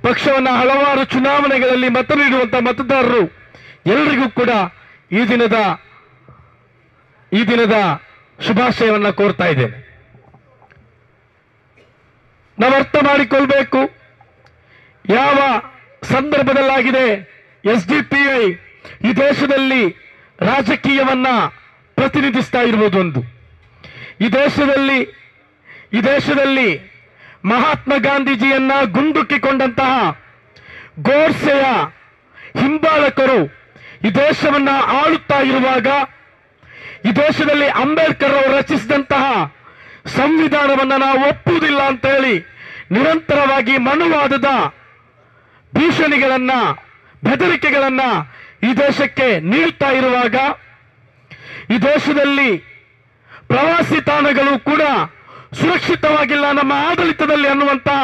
ಪಕ್ಷವನ್ನ ಹಲವಾರು ಚುನಾವಣೆಗಳಲ್ಲಿ ಮತ ನೀಡುವಂತಹ ಮತದಾರರು ಎಲ್ಲರಿಗೂ ಕೂಡ ಈ ದಿನದ ಶುಭಾಶಯವನ್ನ ಕೋರ್ತಾ ಇದ್ದೇನೆ. ನಾವು ಅರ್ಥ ಮಾಡಿಕೊಳ್ಬೇಕು, ಯಾವ ಸಂದರ್ಭದಲ್ಲಾಗಿದೆ SDPI ಈ ದೇಶದಲ್ಲಿ ರಾಜಕೀಯವನ್ನ ಪ್ರತಿನಿಧಿಸ್ತಾ ಇರುವುದು. ಒಂದು ಈ ದೇಶದಲ್ಲಿ ಮಹಾತ್ಮ ಗಾಂಧೀಜಿಯನ್ನ ಗುಂಡುಕ್ಕಿಕೊಂಡಂತಹ ಗೋಡ್ಸೆಯ ಹಿಂಬಾಲಕರು ಈ ದೇಶವನ್ನ ಆಳುತ್ತಾ ಇರುವಾಗ, ಈ ದೇಶದಲ್ಲಿ ಅಂಬೇಡ್ಕರ್ ಅವರು ರಚಿಸಿದಂತಹ ಸಂವಿಧಾನವನ್ನ ನಾವು ಒಪ್ಪುವುದಿಲ್ಲ ಅಂತ ಹೇಳಿ ನಿರಂತರವಾಗಿ ಮನುವಾದದ ಭೀಷಣಿಗಳನ್ನ, ಬೆದರಿಕೆಗಳನ್ನ ಈ ದೇಶಕ್ಕೆ ನೀಡುತ್ತಾ ಇರುವಾಗ, ಈ ದೇಶದಲ್ಲಿ ಪ್ರವಾಸಿ ತಾಣಗಳು ಕೂಡ ಸುರಕ್ಷಿತವಾಗಿಲ್ಲ ನಮ್ಮ ಆಡಳಿತದಲ್ಲಿ ಅನ್ನುವಂತಹ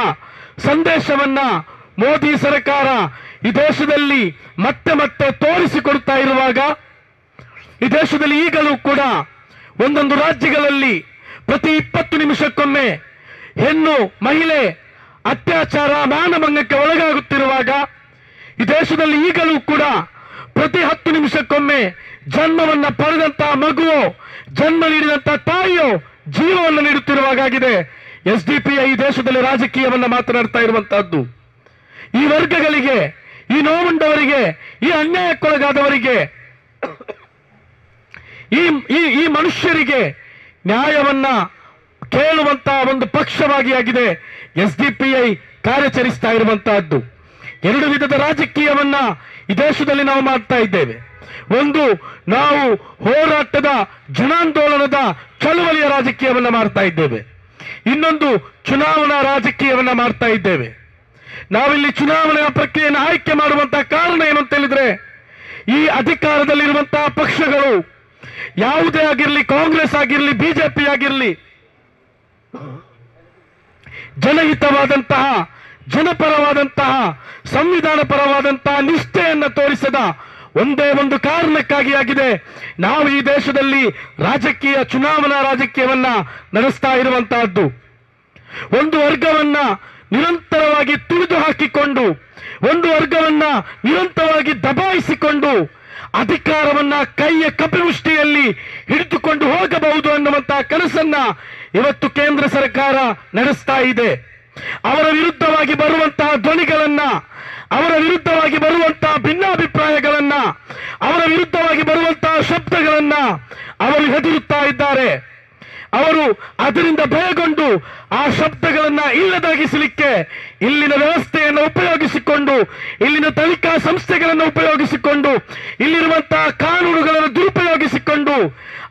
ಸಂದೇಶವನ್ನ ಮೋದಿ ಸರ್ಕಾರ ಈ ದೇಶದಲ್ಲಿ ಮತ್ತೆ ಮತ್ತೆ ತೋರಿಸಿಕೊಡ್ತಾ ಇರುವಾಗ, ಈ ದೇಶದಲ್ಲಿ ಈಗಲೂ ಕೂಡ ಒಂದೊಂದು ರಾಜ್ಯಗಳಲ್ಲಿ ಪ್ರತಿ 20 ನಿಮಿಷಕ್ಕೊಮ್ಮೆ ಹೆಣ್ಣು ಮಹಿಳೆ ಅತ್ಯಾಚಾರ ಮಾನಭಂಗಕ್ಕೆ ಒಳಗಾಗುತ್ತಿರುವಾಗ, ಈ ದೇಶದಲ್ಲಿ ಈಗಲೂ ಕೂಡ ಪ್ರತಿ 10 ನಿಮಿಷಕ್ಕೊಮ್ಮೆ ಜನ್ಮವನ್ನ ಪಡೆದಂತಹ ಮಗುವೋ, ಜನ್ಮ ನೀಡಿದಂತಹ ತಾಯಿಯೋ ಜೀವವನ್ನು ನೀಡುತ್ತಿರುವಾಗಿದೆ SDPI ಈ ದೇಶದಲ್ಲಿ ರಾಜಕೀಯವನ್ನ ಮಾತನಾಡ್ತಾ ಇರುವಂತಹದ್ದು. ಈ ವರ್ಗಗಳಿಗೆ, ಈ ನೋವುಂಡವರಿಗೆ, ಈ ಅನ್ಯಾಯಕ್ಕೊಳಗಾದವರಿಗೆ, ಈ ಮನುಷ್ಯರಿಗೆ ನ್ಯಾಯವನ್ನ ಕೇಳುವಂತಹ ಒಂದು ಪಕ್ಷವಾಗಿ ಆಗಿದೆ SDPI ಕಾರ್ಯಾಚರಿಸ್ತಾ ಇರುವಂತಹದ್ದು. ಎರಡು ವಿಧದ ರಾಜಕೀಯವನ್ನ ಈ ದೇಶದಲ್ಲಿ ನಾವು ಮಾಡ್ತಾ ಇದ್ದೇವೆ. ಒಂದು, ನಾವು ಹೋರಾಟದ ಜನಾಂದೋಲನದ ಚಳವಳಿಯ ರಾಜಕೀಯವನ್ನ ಮಾಡ್ತಾ ಇದ್ದೇವೆ. ಇನ್ನೊಂದು, ಚುನಾವಣಾ ರಾಜಕೀಯವನ್ನ ಮಾಡ್ತಾ ಇದ್ದೇವೆ. ನಾವಿಲ್ಲಿ ಚುನಾವಣೆಯ ಪ್ರಕ್ರಿಯೆಯನ್ನು ಆಯ್ಕೆ ಮಾಡುವಂತಹ ಕಾರಣ ಏನು ಅಂತ ಹೇಳಿದ್ರೆ, ಈ ಅಧಿಕಾರದಲ್ಲಿರುವಂತಹ ಪಕ್ಷಗಳು ಯಾವುದೇ ಆಗಿರಲಿ, ಕಾಂಗ್ರೆಸ್ ಆಗಿರಲಿ, ಬಿಜೆಪಿ ಆಗಿರಲಿ, ಜನಹಿತವಾದಂತಹ, ಜನಪರವಾದಂತಹ, ಸಂವಿಧಾನ ಪರವಾದಂತಹ ನಿಷ್ಠೆಯನ್ನು ತೋರಿಸದ ಒಂದೇ ಒಂದು ಕಾರಣಕ್ಕಾಗಿ ಆಗಿದೆ ನಾವು ಈ ದೇಶದಲ್ಲಿ ಚುನಾವಣಾ ರಾಜಕೀಯವನ್ನ ನಡೆಸ್ತಾ ಇರುವಂತಹದ್ದು. ಒಂದು ವರ್ಗವನ್ನ ನಿರಂತರವಾಗಿ ತುಳಿದು ಹಾಕಿಕೊಂಡು, ಒಂದು ವರ್ಗವನ್ನ ನಿರಂತರವಾಗಿ ದಬಾಯಿಸಿಕೊಂಡು ಅಧಿಕಾರವನ್ನ ಕೈಯ ಕಪಿಮುಷ್ಟಿಯಲ್ಲಿ ಹಿಡಿದುಕೊಂಡು ಹೋಗಬಹುದು ಅನ್ನುವಂತಹ ಕನಸನ್ನ ಇವತ್ತು ಕೇಂದ್ರ ಸರ್ಕಾರ ನಡೆಸ್ತಾ ಇದೆ. ಅವರ ವಿರುದ್ಧವಾಗಿ ಬರುವಂತಹ ಧ್ವನಿಗಳನ್ನ, ಅವರ ವಿರುದ್ಧವಾಗಿ ಬರುವಂತಹ ಭಿನ್ನಾಭಿಪ್ರಾಯಗಳನ್ನ, ಅವರ ವಿರುದ್ಧವಾಗಿ ಬರುವಂತಹ ಶಬ್ದಗಳನ್ನ ಅವರು ಹೆದರುತ್ತಾ ಇದ್ದಾರೆ. ಅವರು ಅದರಿಂದ ಭಯಗೊಂಡು ಆ ಶಬ್ದಗಳನ್ನ ಇಲ್ಲದಾಗಿಸಲಿಕ್ಕೆ ಇಲ್ಲಿನ ವ್ಯವಸ್ಥೆಯನ್ನು ಉಪಯೋಗಿಸಿಕೊಂಡು, ಇಲ್ಲಿನ ತನಿಖಾ ಸಂಸ್ಥೆಗಳನ್ನು ಉಪಯೋಗಿಸಿಕೊಂಡು, ಇಲ್ಲಿರುವಂತಹ ಕಾನೂನುಗಳನ್ನು ದುರುಪಯೋಗಿಸಿಕೊಂಡು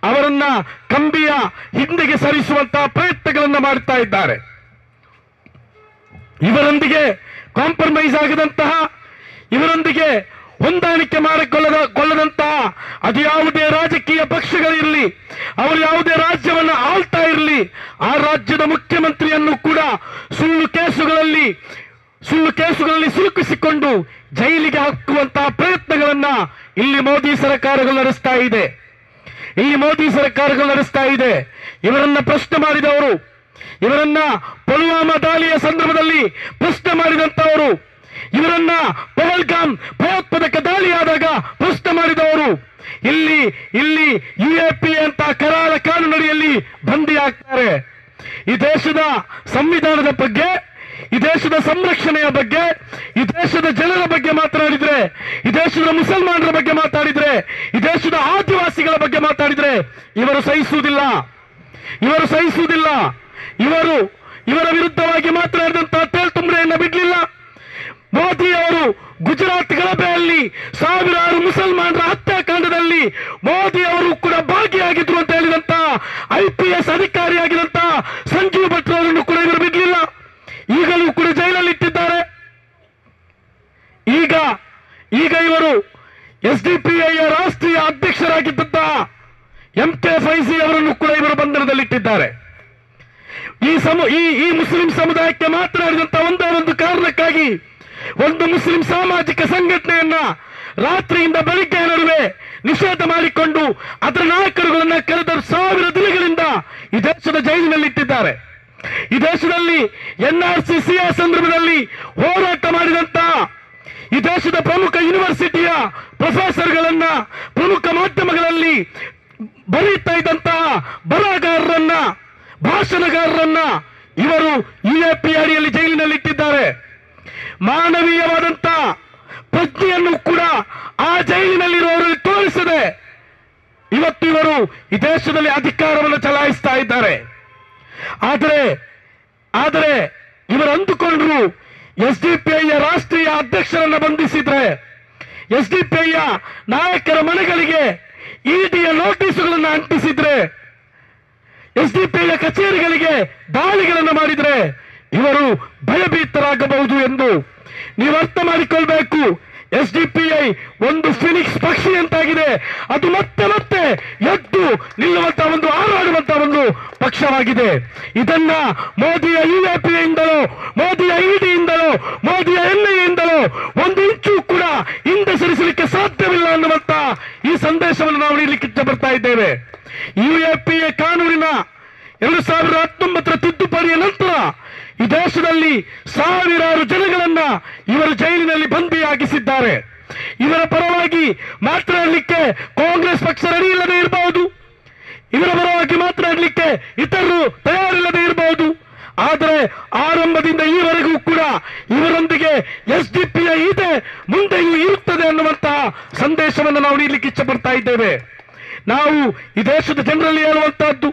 ಅವರನ್ನ ಕಂಬಿಯ ಹಿಂದೆಗೆ ಸರಿಸುವಂತಹ ಪ್ರಯತ್ನಗಳನ್ನು ಮಾಡುತ್ತಾ ಇದ್ದಾರೆ. ಇವರೊಂದಿಗೆ ಕಾಂಪ್ರಮೈಸ್ ಆಗದಂತಹ, ಇವರೊಂದಿಗೆ ಹೊಂದಾಣಿಕೆ ಮಾಡಿಕೊಳ್ಳದಂತಹ ಅದು ಯಾವುದೇ ರಾಜಕೀಯ ಪಕ್ಷಗಳಿರಲಿ, ಅವರು ಯಾವುದೇ ರಾಜ್ಯವನ್ನು ಆಳ್ತಾ ಇರಲಿ, ಆ ರಾಜ್ಯದ ಮುಖ್ಯಮಂತ್ರಿಯನ್ನು ಕೂಡ ಸುಳ್ಳು ಕೇಸುಗಳಲ್ಲಿ ಸಿಲುಕಿಸಿಕೊಂಡು ಜೈಲಿಗೆ ಹಾಕುವಂತಹ ಪ್ರಯತ್ನಗಳನ್ನ ಇಲ್ಲಿ ಮೋದಿ ಸರ್ಕಾರಗಳು ನಡೆಸ್ತಾ ಇದೆ. ಇವರನ್ನ ಪ್ರಶ್ನೆ ಮಾಡಿದವರು, ಇವರನ್ನ ಪುಲ್ವಾಮಾ ದಾಳಿಯ ಸಂದರ್ಭದಲ್ಲಿ ಪ್ರಶ್ನೆ ಮಾಡಿದಂತವರು, ಇವರನ್ನ ಪಹಲ್ಗಾಮ್ ಭಯೋತ್ಪಾದಕ ದಾಳಿಯಾದಾಗ ಪ್ರಶ್ನೆ ಮಾಡಿದವರು ಇಲ್ಲಿ UAP ಅಂತ ಕರಾಳ ಕಾನೂನಡಿಯಲ್ಲಿ ಬಂದಿಯಾಗ್ತಾರೆ. ಈ ದೇಶದ ಸಂವಿಧಾನದ ಬಗ್ಗೆ, ಈ ದೇಶದ ಸಂರಕ್ಷಣೆಯ ಬಗ್ಗೆ, ಈ ದೇಶದ ಜನರ ಬಗ್ಗೆ ಮಾತನಾಡಿದ್ರೆ, ಈ ದೇಶದ ಮುಸಲ್ಮಾನರ ಬಗ್ಗೆ ಮಾತಾಡಿದ್ರೆ, ಈ ದೇಶದ ಆದಿವಾಸಿಗಳ ಬಗ್ಗೆ ಮಾತಾಡಿದ್ರೆ ಇವರ ಇವರ ವಿರುದ್ಧವಾಗಿ ಮಾತನಾಡಿದಂತಹ ತೇಲ್ತುಂಬ್ರೆಯನ್ನ ಬಿಡ್ಲಿಲ್ಲ. ಮೋದಿ ಅವರು ಗುಜರಾತ್ ಗಲಭೆಯಲ್ಲಿ ಸಾವಿರಾರು ಮುಸಲ್ಮಾನರ ಹತ್ಯಾಕಾಂಡದಲ್ಲಿ ಮೋದಿ ಅವರು ಕೂಡ ಭಾಗಿಯಾಗಿದ್ರು ಅಂತ ಹೇಳಿದಂತಹ IPS ಅಧಿಕಾರಿಯಾಗಿದ್ದಂತಹ ಸಂಜೀವ್ ಭಟ್ರು ಅವರನ್ನು ಕೂಡ ಇವರು ಬಿಡ್ಲಿಲ್ಲ. ಈಗಲೂ ಕೂಡ ಜೈಲಲ್ಲಿ ಇಟ್ಟಿದ್ದಾರೆ. ಈಗ ಇವರು SDPIಯ ರಾಷ್ಟ್ರೀಯ ಅಧ್ಯಕ್ಷರಾಗಿದ್ದಂತಹ MK ಫೈಜಿ ಅವರನ್ನು ಕೂಡ ಇವರು ಬಂಧನದಲ್ಲಿಟ್ಟಿದ್ದಾರೆ. ಈ ಮುಸ್ಲಿಂ ಸಮುದಾಯಕ್ಕೆ ಮಾತನಾಡಿದಂತಹ ಒಂದೇ ಒಂದು ಕಾರಣಕ್ಕಾಗಿ ಒಂದು ಮುಸ್ಲಿಂ ಸಾಮಾಜಿಕ ಸಂಘಟನೆಯನ್ನ ರಾತ್ರಿಯಿಂದ ಬೆಳಿಗ್ಗೆ ನಡುವೆ ನಿಷೇಧ ಮಾಡಿಕೊಂಡು ಅದರ ನಾಯಕರುಗಳನ್ನ ಕಳೆದ 1000 ದಿನಗಳಿಂದ ಈ ದೇಶದ ಜೈಲಿನಲ್ಲಿಟ್ಟಿದ್ದಾರೆ. ಈ ದೇಶದಲ್ಲಿ NRCCಯ ಸಂದರ್ಭದಲ್ಲಿ ಹೋರಾಟ ಮಾಡಿದಂತಹ ಈ ದೇಶದ ಪ್ರಮುಖ ಯೂನಿವರ್ಸಿಟಿಯ ಪ್ರೊಫೆಸರ್ಗಳನ್ನ, ಪ್ರಮುಖ ಮಾಧ್ಯಮಗಳಲ್ಲಿ ಬರೀತಾ ಇದ್ದಂತಹ ಬರಹಗಾರರನ್ನ, ಭಾಷಣಗಾರರನ್ನ ಇವರು UAP ಅಡಿಯಲ್ಲಿ ಜೈಲಿನಲ್ಲಿಟ್ಟಿದ್ದಾರೆ. ಮಾನವೀಯವಾದಂತ ಪ್ರಜ್ಞೆಯನ್ನು ಕೂಡ ಆ ಜೈಲಿನಲ್ಲಿರುವವರಲ್ಲಿ ತೋರಿಸದೆ ಇವತ್ತು ಇವರು ಈ ದೇಶದಲ್ಲಿ ಅಧಿಕಾರವನ್ನು ಚಲಾಯಿಸ್ತಾ ಇದ್ದಾರೆ. ಆದರೆ ಇವರು ಅಂದುಕೊಂಡ್ರು SDPIಯ ರಾಷ್ಟ್ರೀಯ ಅಧ್ಯಕ್ಷರನ್ನ ಬಂಧಿಸಿದ್ರೆ, SDPIಯ ನಾಯಕರ ಮನೆಗಳಿಗೆ EDಯ ನೋಟಿಸುಗಳನ್ನು ಅಂಟಿಸಿದ್ರೆ, SDPIಯ ಕಚೇರಿಗಳಿಗೆ ದಾಳಿಗಳನ್ನು ಮಾಡಿದ್ರೆ ಇವರು ಭಯಭೀತರಾಗಬಹುದು ಎಂದು ನೀವು ಅರ್ಥ ಮಾಡಿಕೊಳ್ಬೇಕು. SDPI ಒಂದು ಫಿನಿಕ್ಸ್ ಪಕ್ಷಿ ಅಂತಾಗಿದೆ. ಅದು ಮತ್ತೆ ಮತ್ತೆ ಎದ್ದು ನಿಲ್ಲುವಂತಹ ಒಂದು ಹಾರಾಡುವಂತಹ ಒಂದು ಪಕ್ಷವಾಗಿದೆ. ಇದನ್ನ ಮೋದಿಯ UAPಯಿಂದಲೋ, ಮೋದಿಯ EDಯಿಂದಲೋ, ಮೋದಿಯ NIAಯಿಂದಲೋ ಒಂದು ಇಂಚು ಕೂಡ ಹಿಂದೆ ಸರಿಸಲಿಕ್ಕೆ ಸಾಧ್ಯವಿಲ್ಲ ಅನ್ನುವಂತ ಈ ಸಂದೇಶವನ್ನು ನಾವು ನೀಡಲಿಕ್ಕೆ ಇಚ್ಛೆ ಬರ್ತಾ ಇದ್ದೇವೆ. UAPA ಕಾನೂನಿನ 2019 ತಿದ್ದುಪಡಿಯ ನಂತರ ಈ ದೇಶದಲ್ಲಿ ಸಾವಿರಾರು ಜನಗಳನ್ನ ಇವರು ಜೈಲಿನಲ್ಲಿ ಬಂಧಿಯಾಗಿಸಿದ್ದಾರೆ. ಇವರ ಪರವಾಗಿ ಮಾತನಾಡಲಿಕ್ಕೆ ಕಾಂಗ್ರೆಸ್ ಪಕ್ಷ ರೆಡಿ ಇಲ್ಲದೆ ಇರಬಹುದು, ಇವರ ಪರವಾಗಿ ಮಾತನಾಡಲಿಕ್ಕೆ ಇತರರು ತಯಾರಿಲ್ಲದೆ ಇರಬಹುದು. ಆದರೆ ಆರಂಭದಿಂದ ಈವರೆಗೂ ಕೂಡ ಇವರೊಂದಿಗೆ SDPI ಇದೆ, ಮುಂದೆಯೂ ಇರುತ್ತದೆ ಅನ್ನುವಂತಹ ಸಂದೇಶವನ್ನು ನಾವು ನೀಡಲಿಕ್ಕೆ ಇಚ್ಛೆ ಪಡ್ತಾ ಇದ್ದೇವೆ. ನಾವು ಈ ದೇಶದ ಜನರಲ್ಲಿ ಹೇಳುವಂತಹದ್ದು,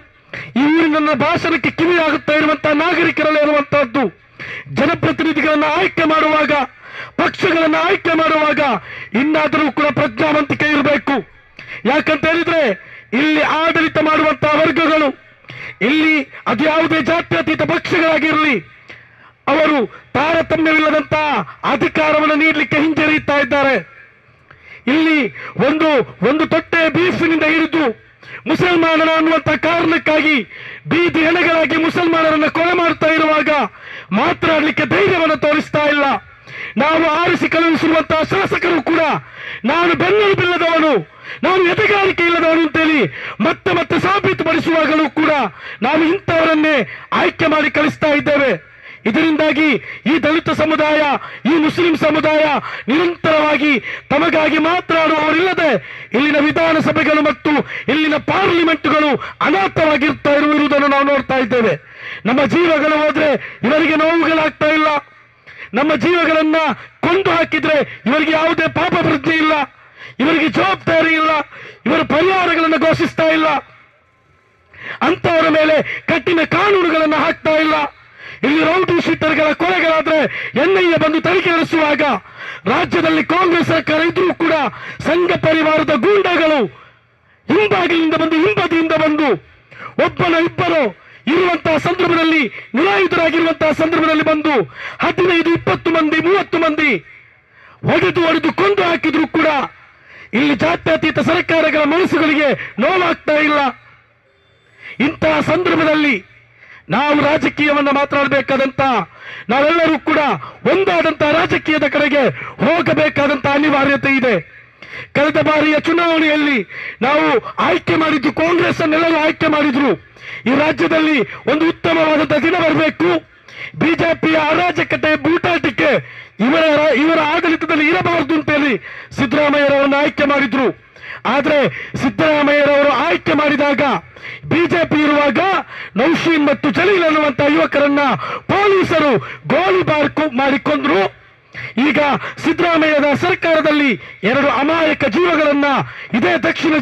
ಈ ಊರಿನ ಭಾಷಣಕ್ಕೆ ಕಿವಿಯಾಗುತ್ತಾ ಇರುವಂತಹ ನಾಗರಿಕರಲ್ಲಿ ಇರುವಂತಹದ್ದು, ಜನಪ್ರತಿನಿಧಿಗಳನ್ನ ಆಯ್ಕೆ ಮಾಡುವಾಗ, ಪಕ್ಷಗಳನ್ನ ಆಯ್ಕೆ ಮಾಡುವಾಗ ಇನ್ನಾದರೂ ಕೂಡ ಪ್ರಜ್ಞಾವಂತಿಕೆ ಇರಬೇಕು. ಯಾಕಂತ ಹೇಳಿದ್ರೆ ಇಲ್ಲಿ ಆಡಳಿತ ಮಾಡುವಂತಹ ವರ್ಗಗಳು, ಇಲ್ಲಿ ಅದು ಯಾವುದೇ ಜಾತ್ಯತೀತ ಪಕ್ಷಗಳಾಗಿರಲಿ, ಅವರು ತಾರತಮ್ಯವಿಲ್ಲದಂತಹ ಅಧಿಕಾರವನ್ನು ನೀಡಲಿಕ್ಕೆ ಹಿಂಜರಿಯುತ್ತಾ ಇದ್ದಾರೆ. ಇಲ್ಲಿ ಒಂದು ತೊಟ್ಟೆ ಬೀಫಿನಿಂದ ಹಿಡಿದು ಮುಸಲ್ಮಾನರ ಅನ್ನುವಂತ ಕಾರಣಕ್ಕಾಗಿ ಬೀದಿ ಹೆಣಗಳಾಗಿ ಮುಸಲ್ಮಾನರನ್ನ ಕೊಲೆ ಮಾಡ್ತಾ ಇರುವಾಗ ಮಾತನಾಡಲಿಕ್ಕೆ ಧೈರ್ಯವನ್ನು ತೋರಿಸ್ತಾ ಇಲ್ಲ. ನಾವು ಆರಿಸಿ ಕಳುಹಿಸಿರುವಂತಹ ಶಾಸಕರು ಕೂಡ ನಾನು ಬೆನ್ನೆಲುಬಿಲ್ಲದವನು, ನಾನು ಎದೆಗಾರಿಕೆ ಇಲ್ಲದವನು ಅಂತೇಳಿ ಮತ್ತೆ ಮತ್ತೆ ಸಾಬೀತುಪಡಿಸುವಾಗಲೂ ಕೂಡ ನಾವು ಇಂಥವರನ್ನೇ ಆಯ್ಕೆ ಮಾಡಿ ಕಳಿಸ್ತಾ ಇದ್ದೇವೆ. ಇದರಿಂದಾಗಿ ಈ ದಲಿತ ಸಮುದಾಯ, ಈ ಮುಸ್ಲಿಂ ಸಮುದಾಯ ನಿರಂತರವಾಗಿ ತಮಗಾಗಿ ಮಾತನಾಡುವವರಿಲ್ಲದೆ ಇಲ್ಲಿನ ವಿಧಾನಸಭೆಗಳು ಮತ್ತು ಇಲ್ಲಿನ ಪಾರ್ಲಿಮೆಂಟ್ಗಳು ಅನಾಥವಾಗಿರ್ತಾ ಇರುವುದನ್ನು ನಾವು ನೋಡ್ತಾ ಇದ್ದೇವೆ. ನಮ್ಮ ಜೀವಗಳು ಹೋದ್ರೆ ಇವರಿಗೆ ನೋವುಗಳಾಗ್ತಾ ಇಲ್ಲ. ನಮ್ಮ ಜೀವಗಳನ್ನ ಕೊಂದು ಹಾಕಿದ್ರೆ ಇವರಿಗೆ ಯಾವುದೇ ಪಾಪ ಪ್ರಜ್ಞೆ ಇಲ್ಲ, ಇವರಿಗೆ ಜವಾಬ್ದಾರಿ ಇಲ್ಲ, ಇವರ ಪರಿಹಾರಗಳನ್ನು ಘೋಷಿಸ್ತಾ ಇಲ್ಲ, ಅಂತವರ ಮೇಲೆ ಕಠಿಣ ಕಾನೂನುಗಳನ್ನು ಹಾಕ್ತಾ ಇಲ್ಲ. ಇಲ್ಲಿ ರೌಡಿ ಶೀಟರ್ಗಳ ಕೊಲೆಗಳಾದ್ರೆ NIA ಬಂದು ತನಿಖೆ ನಡೆಸುವಾಗ ರಾಜ್ಯದಲ್ಲಿ ಕಾಂಗ್ರೆಸ್ ಸರ್ಕಾರ ಇದ್ರೂ ಕೂಡ ಸಂಘ ಪರಿವಾರದ ಗೂಂಡಾಗಳು ಹಿಂಬಾಗಿಲಿಂದ ಬಂದು, ಹಿಂಬದಿಯಿಂದ ಬಂದು ಇಬ್ಬರು ಇರುವಂತಹ ಸಂದರ್ಭದಲ್ಲಿ, ನಿರಾಯುಧರಾಗಿರುವಂತಹ ಸಂದರ್ಭದಲ್ಲಿ ಬಂದು 15, 20 ಮಂದಿ, 30 ಮಂದಿ ಹೊಡೆದು ಕೊಂದು ಹಾಕಿದ್ರು ಕೂಡ ಇಲ್ಲಿ ಜಾತ್ಯತೀತ ಸರ್ಕಾರಗಳ ಮನಸ್ಸುಗಳಿಗೆ ನೋವಾಗ್ತಾ ಇಲ್ಲ. ಇಂತಹ ಸಂದರ್ಭದಲ್ಲಿ ನಾವು ರಾಜಕೀಯವನ್ನ ಮಾತನಾಡಬೇಕಾದಂತ, ನಾವೆಲ್ಲರೂ ಕೂಡ ಒಂದಾದಂತಹ ರಾಜಕೀಯದ ಕಡೆಗೆ ಹೋಗಬೇಕಾದಂತಹ ಅನಿವಾರ್ಯತೆ ಇದೆ. ಕಳೆದ ಬಾರಿಯ ಚುನಾವಣೆಯಲ್ಲಿ ನಾವು ಆಯ್ಕೆ ಮಾಡಿದ್ದು ಕಾಂಗ್ರೆಸ್ ಅನ್ನೆಲ್ಲರೂ ಆಯ್ಕೆ ಮಾಡಿದ್ರು. ಈ ರಾಜ್ಯದಲ್ಲಿ ಒಂದು ಉತ್ತಮವಾದಂತಹ ದಿನ ಬರಬೇಕು, ಬಿಜೆಪಿಯ ಅರಾಜಕತೆ, ಬೂಟಾಟಿಕೆ ಇವರ ಆಡಳಿತದಲ್ಲಿ ಇರಬಾರದು ಅಂತೇಳಿ ಸಿದ್ದರಾಮಯ್ಯರವರನ್ನು ಆಯ್ಕೆ ಮಾಡಿದ್ರು. ಆದ್ರೆ ಸಿದ್ದರಾಮಯ್ಯರವರು ಆಯ್ಕೆ ಮಾಡಿದಾಗ ಬಿಜೆಪಿ ಇರುವಾಗ ನೌಶೀನ್ ಮತ್ತು ಜಲೀಲ್ ಅನ್ನುವಂತಹ ಯುವಕರನ್ನ ಪೊಲೀಸರು ಗೋಲಿಬಾರ್ ಮಾಡಿಕೊಂಡ್ರು. ಈಗ ಸಿದ್ದರಾಮಯ್ಯದ ಸರ್ಕಾರದಲ್ಲಿ 2 ಅಮಾಯಕ ಜೀವಗಳನ್ನ ಇದೇ ದಕ್ಷಿಣ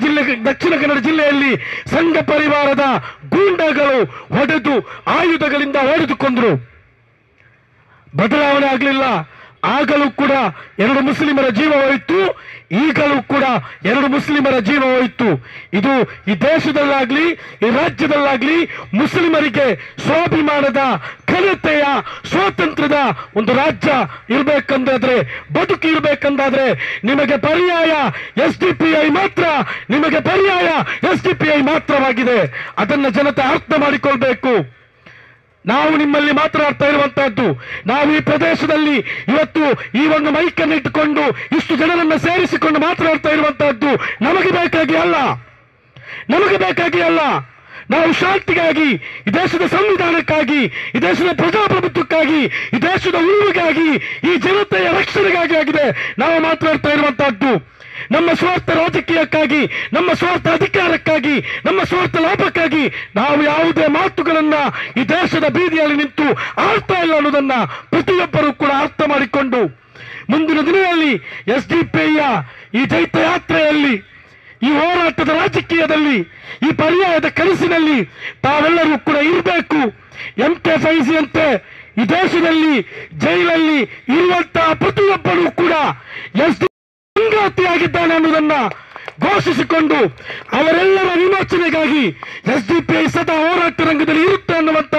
ಕನ್ನಡ ಜಿಲ್ಲೆಯಲ್ಲಿ ಸಂಘ ಪರಿವಾರದ ಗೂಂಡಾಗಳು ಆಯುಧಗಳಿಂದ ಹೊಡೆದುಕೊಂಡ್ರು. ಬದಲಾವಣೆ ಆಗಲಿಲ್ಲ. ಆಗಲೂ ಕೂಡ 2 ಮುಸ್ಲಿಮರ ಜೀವ ಹೋಯಿತು, ಈಗಲೂ ಕೂಡ 2 ಮುಸ್ಲಿಮರ ಜೀವ ಹೋಯಿತು. ಇದು ಈ ದೇಶದಲ್ಲಾಗ್ಲಿ ಈ ರಾಜ್ಯದಲ್ಲಾಗ್ಲಿ ಮುಸ್ಲಿಮರಿಗೆ ಸ್ವಾಭಿಮಾನದ ಘನತೆಯ ಸ್ವಾತಂತ್ರ್ಯದ ಒಂದು ರಾಜ್ಯ ಇರಬೇಕಂದಾದ್ರೆ, ಬದುಕು ಇರಬೇಕಂದಾದ್ರೆ ನಿಮಗೆ ಪರ್ಯಾಯ SDPI ಮಾತ್ರ, ನಿಮಗೆ ಪರ್ಯಾಯ SDPI ಮಾತ್ರವಾಗಿದೆ. ಅದನ್ನ ಜನತೆ ಅರ್ಥ ಮಾಡಿಕೊಳ್ಬೇಕು. ನಾವು ನಿಮ್ಮಲ್ಲಿ ಮಾತನಾಡ್ತಾ ಇರುವಂತಹದ್ದು, ನಾವು ಈ ಪ್ರದೇಶದಲ್ಲಿ ಇವತ್ತು ಈ ಒಂದು ಮೈಕನ್ನು ಇಟ್ಟುಕೊಂಡು ಇಷ್ಟು ಜನರನ್ನ ಸೇರಿಸಿಕೊಂಡು ಮಾತನಾಡ್ತಾ ಇರುವಂತಹದ್ದು ನಮಗೆ ಬೇಕಾಗಿ ಅಲ್ಲ, ನಮಗೆ ಬೇಕಾಗಿ ಅಲ್ಲ. ನಾವು ಶಾಂತಿಗಾಗಿ, ಈ ದೇಶದ ಸಂವಿಧಾನಕ್ಕಾಗಿ, ಈ ದೇಶದ ಪ್ರಜಾಪ್ರಭುತ್ವಕ್ಕಾಗಿ, ಈ ದೇಶದ ಉಳಿವಿಗಾಗಿ, ಈ ಜನತೆಯ ರಕ್ಷಣೆಗಾಗಿ ಆಗಿದೆ ನಾವು ಮಾತನಾಡ್ತಾ ಇರುವಂತಹದ್ದು. ನಮ್ಮ ಸ್ವಾರ್ಥ ರಾಜಕೀಯಕ್ಕಾಗಿ, ನಮ್ಮ ಸ್ವಾರ್ಥ ಅಧಿಕಾರಕ್ಕಾಗಿ, ನಮ್ಮ ಸ್ವಾರ್ಥ ಲಾಭಕ್ಕಾಗಿ ನಾವು ಯಾವುದೇ ಮಾತುಗಳನ್ನ ಈ ದೇಶದ ಬೀದಿಯಲ್ಲಿ ನಿಂತು ಆಡ್ತಾ ಇಲ್ಲ ಅನ್ನೋದನ್ನ ಪ್ರತಿಯೊಬ್ಬರೂ ಕೂಡ ಅರ್ಥ ಮಾಡಿಕೊಂಡು ಮುಂದಿನ ದಿನಗಳಲ್ಲಿ SDPIಯ ಈ ಜೈತ್ರ ಯಾತ್ರೆಯಲ್ಲಿ, ಈ ಹೋರಾಟದ ರಾಜಕೀಯದಲ್ಲಿ, ಈ ಪರ್ಯಾಯದ ಕನಸಿನಲ್ಲಿ ತಾವೆಲ್ಲರೂ ಕೂಡ ಇರಬೇಕು. MK ಫೈಜಿ ಅಂತೆ ಈ ದೇಶದಲ್ಲಿ ಜೈಲಲ್ಲಿ ಇರುವಂತಹ ಪ್ರತಿಯೊಬ್ಬರೂ ಕೂಡ ಸಂಗಾತಿಯಾಗಿದ್ದಾನೆ ಅನ್ನೋದನ್ನ ಘೋಷಿಸಿಕೊಂಡು ಅವರೆಲ್ಲರ ವಿಮೋಚನೆಗಾಗಿ SDPI ಸದಾ ಹೋರಾಟ ರಂಗದಲ್ಲಿ ಇರುತ್ತೆ ಅನ್ನುವಂತ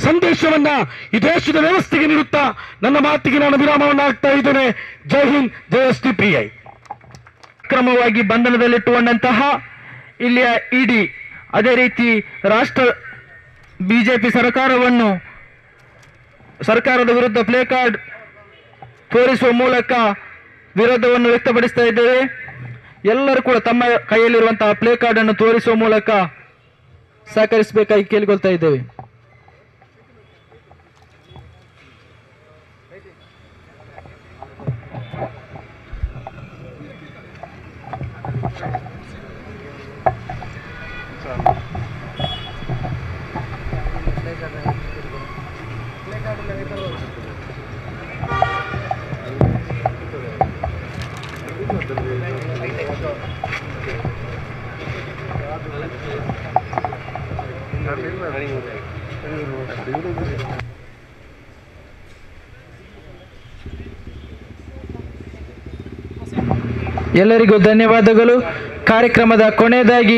ಸಂದೇಶವನ್ನ ಈ ದೇಶದ ವ್ಯವಸ್ಥೆಗೆ ನೀಡುತ್ತಾ ನನ್ನ ಮಾತಿಗೆ ನಾನು ವಿರಾಮವನ್ನು ಹಾಕ್ತಾ ಇದ್ದೇನೆ. ಜೈ ಹಿಂದ್, ಜೈ SDPI. ಕ್ರಮವಾಗಿ ಬಂಧನದಲ್ಲಿಟ್ಟುಕೊಂಡಂತಹ ಇಲ್ಲಿಯ ಇಡಿ, ಅದೇ ರೀತಿ ರಾಷ್ಟ್ರ ಬಿಜೆಪಿ ಸರ್ಕಾರದ ವಿರುದ್ಧ ಪ್ಲೇ ಕಾರ್ಡ್ ತೋರಿಸುವ ಮೂಲಕ ವಿರೋಧವನ್ನು ವ್ಯಕ್ತಪಡಿಸ್ತಾ ಇದ್ದೇವೆ. ಎಲ್ಲರೂ ಕೂಡ ತಮ್ಮ ಕೈಯಲ್ಲಿರುವಂತಹ ಪ್ಲೇ ಕಾರ್ಡ್ ಅನ್ನು ತೋರಿಸುವ ಮೂಲಕ ಸಹಕರಿಸಬೇಕಾಗಿ ಕೇಳಿಕೊಳ್ತಾ ಇದ್ದೇವೆ. ಎಲ್ಲರಿಗೂ ಧನ್ಯವಾದಗಳು. ಕಾರ್ಯಕ್ರಮದ ಕೊನೆಯದಾಗಿ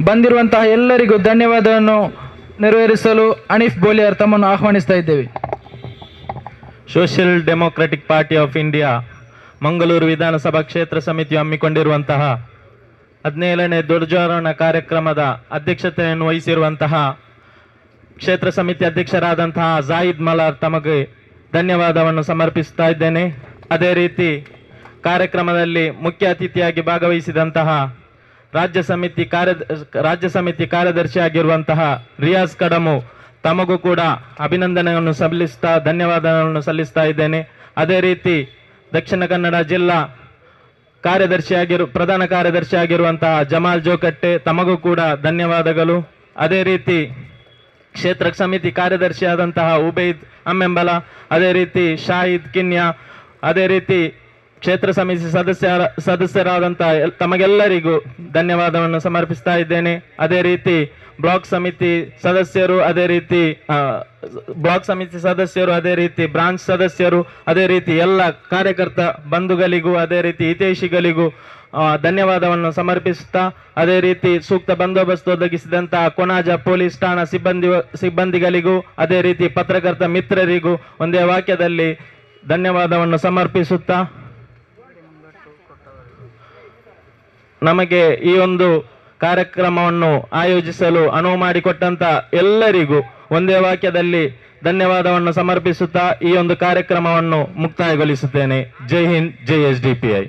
ಬಂದಿರುವಂತಹ ಎಲ್ಲರಿಗೂ ಧನ್ಯವಾದವನ್ನು ನೆರವೇರಿಸಲು ಹನೀಫ್ ಬೋಲಿಯಾರ್ ತಮ್ಮನ್ನು ಆಹ್ವಾನಿಸ್ತಾ ಇದ್ದೇವೆ. Social democratic party of India Mangaluru ವಿಧಾನಸಭಾ ಕ್ಷೇತ್ರ ಸಮಿತಿಯು ಹಮ್ಮಿಕೊಂಡಿರುವಂತಹ 17ನೇ ಧ್ವಜಾರೋಹಣ ಕಾರ್ಯಕ್ರಮದ ಅಧ್ಯಕ್ಷತೆಯನ್ನು ವಹಿಸಿರುವಂತಹ ಕ್ಷೇತ್ರ ಸಮಿತಿ ಅಧ್ಯಕ್ಷರಾದಂತಹ ಜಾಹಿದ್ ಮಲಾರ್ ತಮಗೆ ಧನ್ಯವಾದವನ್ನು ಸಮರ್ಪಿಸ್ತಾ ಇದ್ದೇನೆ. ಅದೇ ರೀತಿ ಕಾರ್ಯಕ್ರಮದಲ್ಲಿ ಮುಖ್ಯ ಅತಿಥಿಯಾಗಿ ಭಾಗವಹಿಸಿದಂತಹ ರಾಜ್ಯ ಸಮಿತಿ ಕಾರ್ಯದರ್ಶಿಯಾಗಿರುವಂತಹ ರಿಯಾಜ್ ಕಡಮು ತಮಗೂ ಕೂಡ ಅಭಿನಂದನೆಯನ್ನು ಧನ್ಯವಾದವನ್ನು ಸಲ್ಲಿಸ್ತಾ ಇದ್ದೇನೆ. ಅದೇ ರೀತಿ ದಕ್ಷಿಣ ಕನ್ನಡ ಜಿಲ್ಲಾ ಪ್ರಧಾನ ಕಾರ್ಯದರ್ಶಿಯಾಗಿರುವಂತಹ ಜಮಾಲ್ ಜೋಕಟ್ಟೆ ತಮಗೂ ಕೂಡ ಧನ್ಯವಾದಗಳು. ಅದೇ ರೀತಿ ಕ್ಷೇತ್ರ ಸಮಿತಿ ಕಾರ್ಯದರ್ಶಿಯಾದಂತಹ ಉಬೈದ್ ಅಮ್ಮೆಂಬಲ, ಅದೇ ರೀತಿ ಶಾಹಿದ್ ಕಿನ್ಯಾ, ಅದೇ ರೀತಿ ಕ್ಷೇತ್ರ ಸಮಿತಿ ಸದಸ್ಯರಾದಂತಹ ತಮಗೆಲ್ಲರಿಗೂ ಧನ್ಯವಾದವನ್ನು ಸಮರ್ಪಿಸ್ತಾ ಇದ್ದೇನೆ. ಅದೇ ರೀತಿ ಬ್ಲಾಕ್ ಸಮಿತಿ ಸದಸ್ಯರು, ಅದೇ ರೀತಿ ಬ್ರಾಂಚ್ ಸದಸ್ಯರು, ಅದೇ ರೀತಿ ಎಲ್ಲ ಕಾರ್ಯಕರ್ತ ಬಂಧುಗಳಿಗೂ ಅದೇ ರೀತಿ ಹಿತೈಷಿಗಳಿಗೂ ಧನ್ಯವಾದವನ್ನು ಸಮರ್ಪಿಸುತ್ತಾ, ಅದೇ ರೀತಿ ಸೂಕ್ತ ಬಂದೋಬಸ್ತ್ ಒದಗಿಸಿದಂತಹ ಕೊನಾಜ ಪೊಲೀಸ್ ಠಾಣಾ ಸಿಬ್ಬಂದಿಗಳಿಗೂ ಅದೇ ರೀತಿ ಪತ್ರಕರ್ತ ಮಿತ್ರರಿಗೂ ಒಂದೇ ವಾಕ್ಯದಲ್ಲಿ ಧನ್ಯವಾದವನ್ನು ಸಮರ್ಪಿಸುತ್ತಾ, ನಮಗೆ ಈ ಒಂದು ಕಾರ್ಯಕ್ರಮವನ್ನು ಆಯೋಜಿಸಲು ಅನುವು ಮಾಡಿಕೊಟ್ಟಂತ ಎಲ್ಲರಿಗೂ ಒಂದೇ ವಾಕ್ಯದಲ್ಲಿ ಧನ್ಯವಾದವನ್ನು ಸಮರ್ಪಿಸುತ್ತಾ ಈ ಒಂದು ಕಾರ್ಯಕ್ರಮವನ್ನು ಮುಕ್ತಾಯಗೊಳಿಸುತ್ತೇನೆ. ಜೈ ಹಿಂದ್, ಜೈ SDPI.